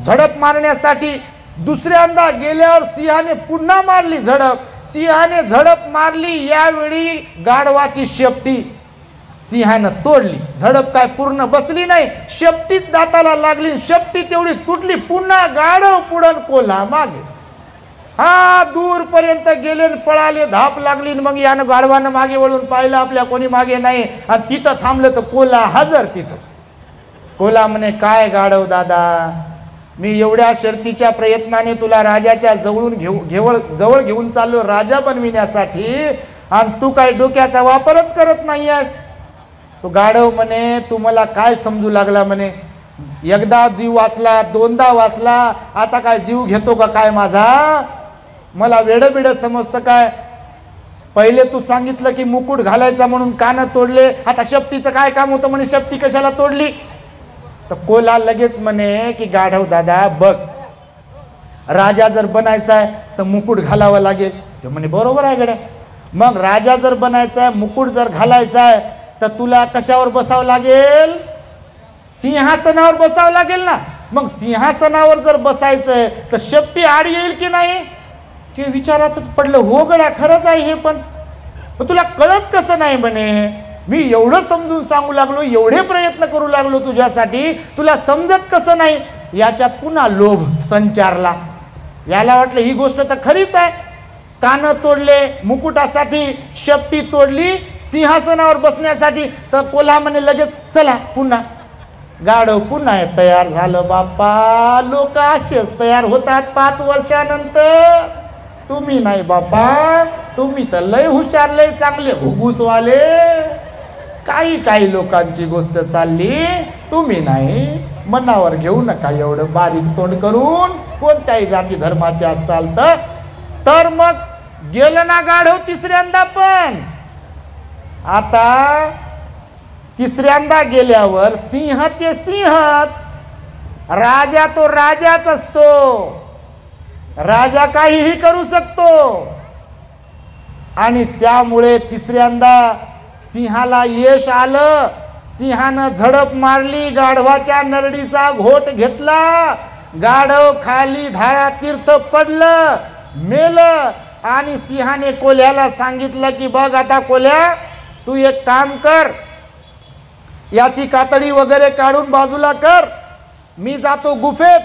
झडप मारण्यासाठी. दुसऱ्यांदा गेल्यावर सिंहाने पुन्हा मारली झडप. सिंहाने झडप मारली, यावेळी गाढवाची शेपटी सिंहानं तोडली. झडप काय पूर्ण बसली नाही, शेपटीच दाताला लागली, शेपटी तेवढी तुटली. पुन्हा गाढव पुढं, कोल्हा मागे. हा दूरपर्यंत गेले, पळाले, धाप लागली. मग यानं गाढवानं मागे वळून पाहिलं, आपल्या कोणी मागे नाही, आणि तिथं थांबलं तर कोल्हा हजर तिथं. कोल्हा म्हणे, काय गाढव दादा, मी एवढ्या शर्तीच्या प्रयत्नाने तुला राजाच्या जवळ घेऊन चाललो राजा बनविण्यासाठी, आणि तू काय डोक्याचा वापरच करत नाही आहेस. तो गाढव म्हणे, तू मला काय समजू लागला म्हणे, एकदा जीव वाचला, दोनदा वाचला, आता काय जीव घेतो का काय माझा, मला वेडं बिडं समजतं काय. पहिले तू सांगितलं की मुकुट घालायचा म्हणून कान तोडले, आता शेपटीचं काय काम होतं म्हणे, शेपटी कशाला तोडली. तर कोल्हा लगेच म्हणे की गाढव दादा बघ, राजा जर बनायचा आहे तर मुकुट घालावं लागेल. ते म्हणे बरोबर आहे गड्या, मग राजा जर बनायचा आहे, मुकुट जर घालायचा आहे, तर तुला कशावर बसावं लागेल, सिंहासनावर बसावं लागेल ना. मग सिंहासनावर जर बसायचंय तर शेपटी आड येईल की नाही. ते विचारातच पडलं, हो गड्या खरंच आहे हे, पण तुला कळत कसं नाही म्हणे, मी एवढं समजून सांगू लागलो, एवढे प्रयत्न करू लागलो तुझ्यासाठी, तुला समजत कसं नाही. याच्यात पुन्हा लोभ संचारला. याला वाटलं ही गोष्ट तर खरीच आहे, कान तोडले मुकुटासाठी, शेपटी तोडली सिंहासनावर बसण्यासाठी. तर कोल्हा म्हणे लगेच चला पुन्हा. गाढव पुन्हा तयार झालं. बापा, लोक असेच तयार होतात 5 वर्षानंतर. तुम्ही नाही बापा, तुम्ही तर लय हुशार, लय चांगले हुगूसवाले. काही लोकांची गोष्ट चालली, तुम्ही नाही. मनावर घेऊ नका एवढं बारीक तोंड करून, कोणत्याही जाती धर्माचे असाल तर. मग गेलं ना गाढव तिसऱ्यांदा. पण आता तिसऱ्यांदा गेल्यावर सिंह ते सिंहच, राजा तो राजाच असतो, राजा काहीही करू शकतो. आणि त्यामुळे तिसऱ्यांदा सिंहाला यश आलं. सिंहानं झडप मारली, गाढवाच्या नरडीचा घोट घेतला, गाढव खाली धारा तीर्थ पडलं, मेलं. आणि सिंहाने कोल्ह्याला सांगितलं की बघ आता कोल्ह्या, तू एक काम कर, याची कातडी वगैरे काढून बाजूला कर, मी जातो गुफेत,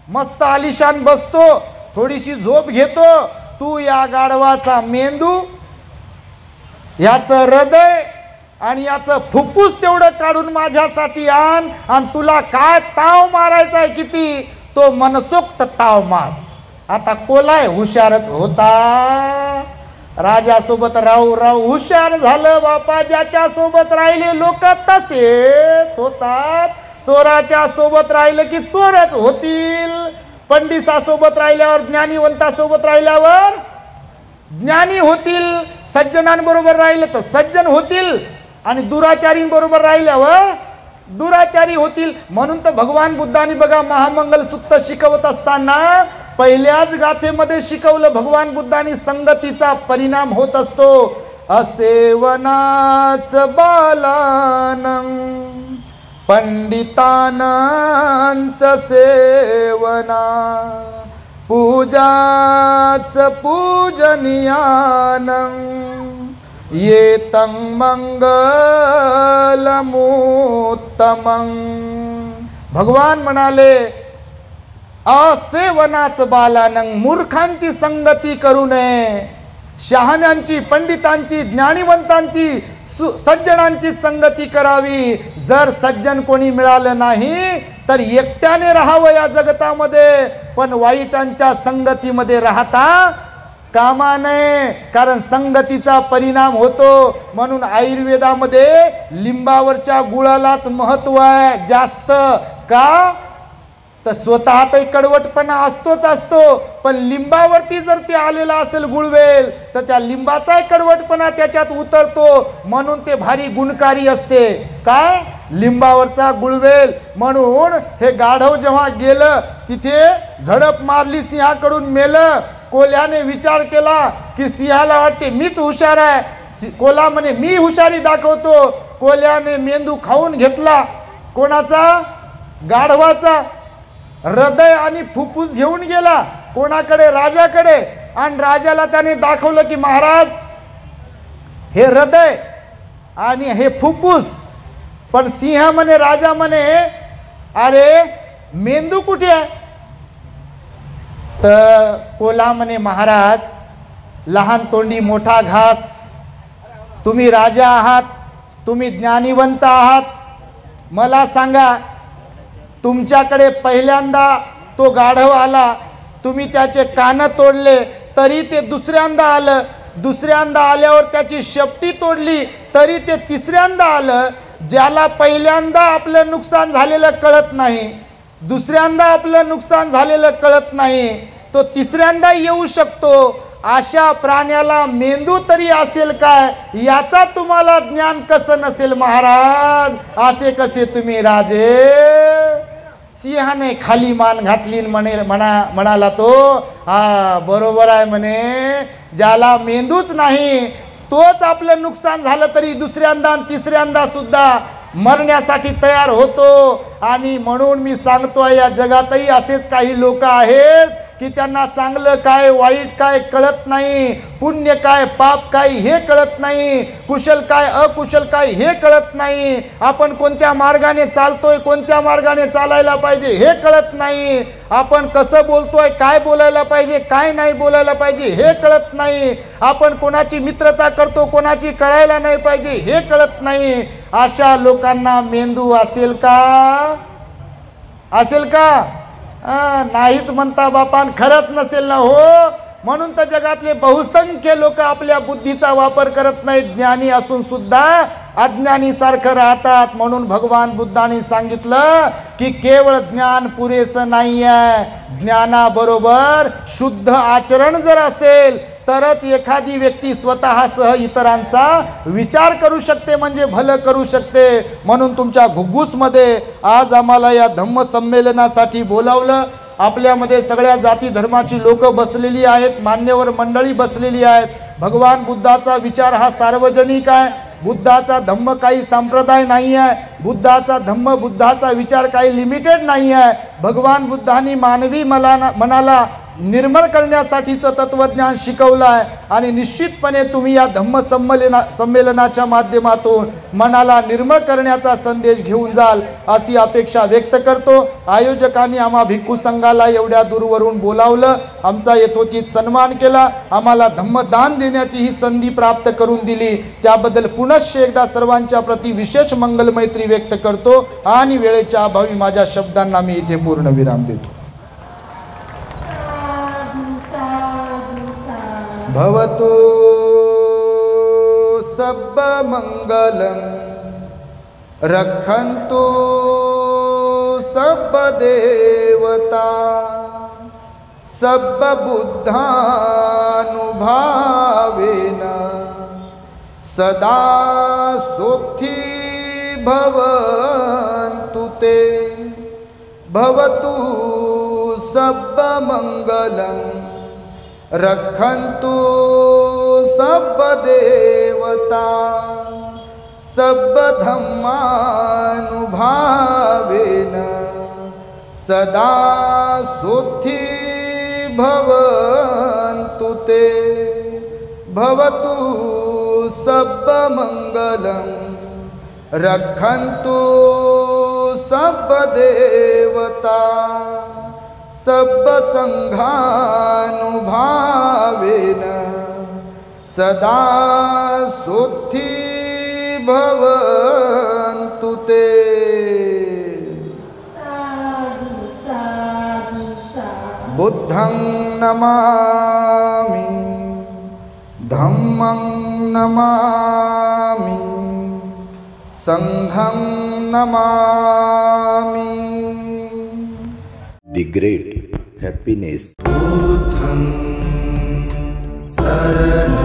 मस्त आलिशान बसतो, थोडीशी झोप घेतो, तू या गाढवाचा मेंदू, याचं हृदय आणि याचं फुफ्फुस तेवढं काढून माझ्यासाठी आण, आणि तुला काय ताव मारायचा आहे किती, तो मनसोक्त ताव मार. आता कोल्हा हुशारच होता, राजासोबत राहू राहू हुशार झालं. बापा, ज्याच्या सोबत राहिले लोक तसेच होतात. चोराच्या सोबत राहिलं की चोरच होतील, पंडितासोबत राहिल्यावर, ज्ञानीवंतासोबत राहिल्यावर ज्ञानी होतील, सज्जनांबरोबर राहिलं तर सज्जन होतील, आणि दुराचारींबरोबर राहिल्यावर दुराचारी होतील. म्हणून तर भगवान बुद्धांनी बघा महामंगल सूक्त शिकवत असताना पहिल्याच गाथेमध्ये शिकवलं, भगवान बुद्धांनी संगतीचा परिणाम होत असतो. असेवनाच बालानं पंडितानांच सेवना, पूजाच पूजनीयानं येतं मंगलमुत्तमं. भगवान म्हणाले, असेवनाच बालानं, मूर्खांची संगती करू नये, शहाण्यांची, पंडितांची, ज्ञानीवंतांची, सज्जनांची संगती करावी. जर सज्जन कोणी मिळालं नाही तर एकट्याने राहावं या जगतामध्ये, पण वाईटांच्या संगतीमध्ये राहता कामा नये, कारण संगतीचा परिणाम होतो. म्हणून आयुर्वेदामध्ये लिंबावरच्या गुळालाच महत्व आहे जास्त. का तर स्वतः तर कडवटपणा असतोच असतो, पण लिंबावरती जर ते आलेला असेल गुळवेल तर त्या लिंबाचा कडवटपणा त्याच्यात उतरतो, म्हणून ते भारी गुणकारी असते. काय लिंबावरचा गुळवेल. म्हणून हे गाढव जेव्हा गेलं तिथे झडप मारली, सिंहाकडून मेलं, कोल्ह्याने विचार केला की सिंहाला वाटते मीच हुशार आहे, कोल्हा म्हणे मी हुशारी दाखवतो. कोल्ह्याने मेंदू खाऊन घेतला. कोणाचा? गाढवाचा. हृदय आणि फुफ्फुस घेऊन गेला कोणाकडे? राजाकडे. आणि राजाला त्याने दाखवलं की महाराज हे हृदय आणि हे फुफ्फुस. पण सिंह म्हणे, राजा म्हणे अरे मेंदू कुठे आहे? तर कोल्हा म्हणे महाराज लहान तोंडी मोठा घास, तुम्ही राजा आहात, तुम्ही ज्ञानीवंत आहात, मला सांगा तुमच्याकडे पहिल्यांदा तो गाढव आला, तुम्ही त्याचे कान तोडले तरी ते दुसऱ्यांदा आलं, दुसऱ्यांदा आल्यावर त्याची शेपटी तोडली तरी ते तिसऱ्यांदा आलं. ज्याला पहिल्यांदा आपलं नुकसान झालेलं कळत नाही, दुसऱ्यांदा आपलं नुकसान झालेलं कळत नाही, तो तिसऱ्यांदा येऊ शकतो. अशा प्राण्याला मेंदू तरी असेल काय याचा तुम्हाला ज्ञान कसं नसेल महाराज? असे कसे तुम्ही राजे? सिंहाने खाली मान घातली म्हणाला तो हा बरोबर आहे म्हणे, ज्याला मेंदूच नाही तोच आपलं नुकसान झालं तरी दुसऱ्यांदा आणि तिसऱ्यांदा सुद्धा मरण्यासाठी तयार होतो. आणि म्हणून मी सांगतोय या जगातही असेच काही लोक आहेत की त्यांना चांगलं काय वाईट काय कळत नाही, पुण्य काय पाप काय हे कळत नाही, कुशल काय अकुशल काय हे कळत नाही, आपण कोणत्या मार्गाने चालतोय कोणत्या मार्गाने चालायला पाहिजे हे कळत नाही, आपण कसं बोलतोय काय बोलायला पाहिजे काय नाही बोलायला पाहिजे हे कळत नाही, आपण कोणाची मित्रता करतो कोणाची करायला नाही पाहिजे हे कळत नाही. अशा लोकांना मेंदू असेल का? असेल का? नाहीच म्हणता बापान, खरंच नसेल ना हो. म्हणून तर जगातले बहुसंख्य लोक आपल्या बुद्धीचा वापर करत नाहीत, ज्ञानी असून सुद्धा अज्ञानी सारखं राहतात. म्हणून भगवान बुद्धांनी सांगितलं की केवळ ज्ञान पुरेसं नाही आहे, ज्ञानाबरोबर शुद्ध आचरण जर असेल तरच एखादी व्यक्ती स्वतःसह इतरांचा विचार करू शकते, म्हणजे भलं करू शकते. म्हणून तुमच्या घुग्गुसमध्ये आज आम्हाला या धम्म संमेलनासाठी बोलावलं. आपल्यामध्ये सगळ्या जाती धर्माची लोक बसलेली आहेत, मान्यवर मंडळी बसलेली आहेत. भगवान बुद्धाचा विचार हा सार्वजनिक आहे. बुद्धाचा धम्म काही संप्रदाय नाही आहे, बुद्धाचा धम्म बुद्धाचा विचार काही लिमिटेड नाही आहे. भगवान बुद्धांनी मानवी मनाला निर्मळ करण्यासाठीचं तत्वज्ञान शिकवलं आहे. आणि निश्चितपणे तुम्ही या धम्म संमेलनाच्या माध्यमातून मनाला निर्मळ करण्याचा संदेश घेऊन जाल अशी अपेक्षा व्यक्त करतो. आयोजकांनी आम्हा भिक्खू संघाला एवढ्या दूरवरून बोलावलं, आमचा यथोचित सन्मान केला, आम्हाला धम्मदान देण्याची ही संधी प्राप्त करून दिली, त्याबद्दल पुनश्च एकदा सर्वांच्या प्रती विशेष मंगल मैत्री व्यक्त करतो. आणि वेळेच्या अभावी माझ्या शब्दांना मी इथे पूर्ण विराम देतो. भवतु सब मंगलम रक्षन्तु सब देवता सब बुद्धानुभावेन सदा सुखी भवन्तु ते. भवतु सब मंगलम रक्षन्तु सब देवता सब धम्मानुभावेन सदा सुखी भवन्तु ते. भवतु सब मंगलम रक्षन्तु सब देवता सब संघानुभावेन सदा सुखी भवन्तु ते. बुद्धं नमामि धम्मं नमामि संघं नमामि. The great happiness. बुद्धं शरणं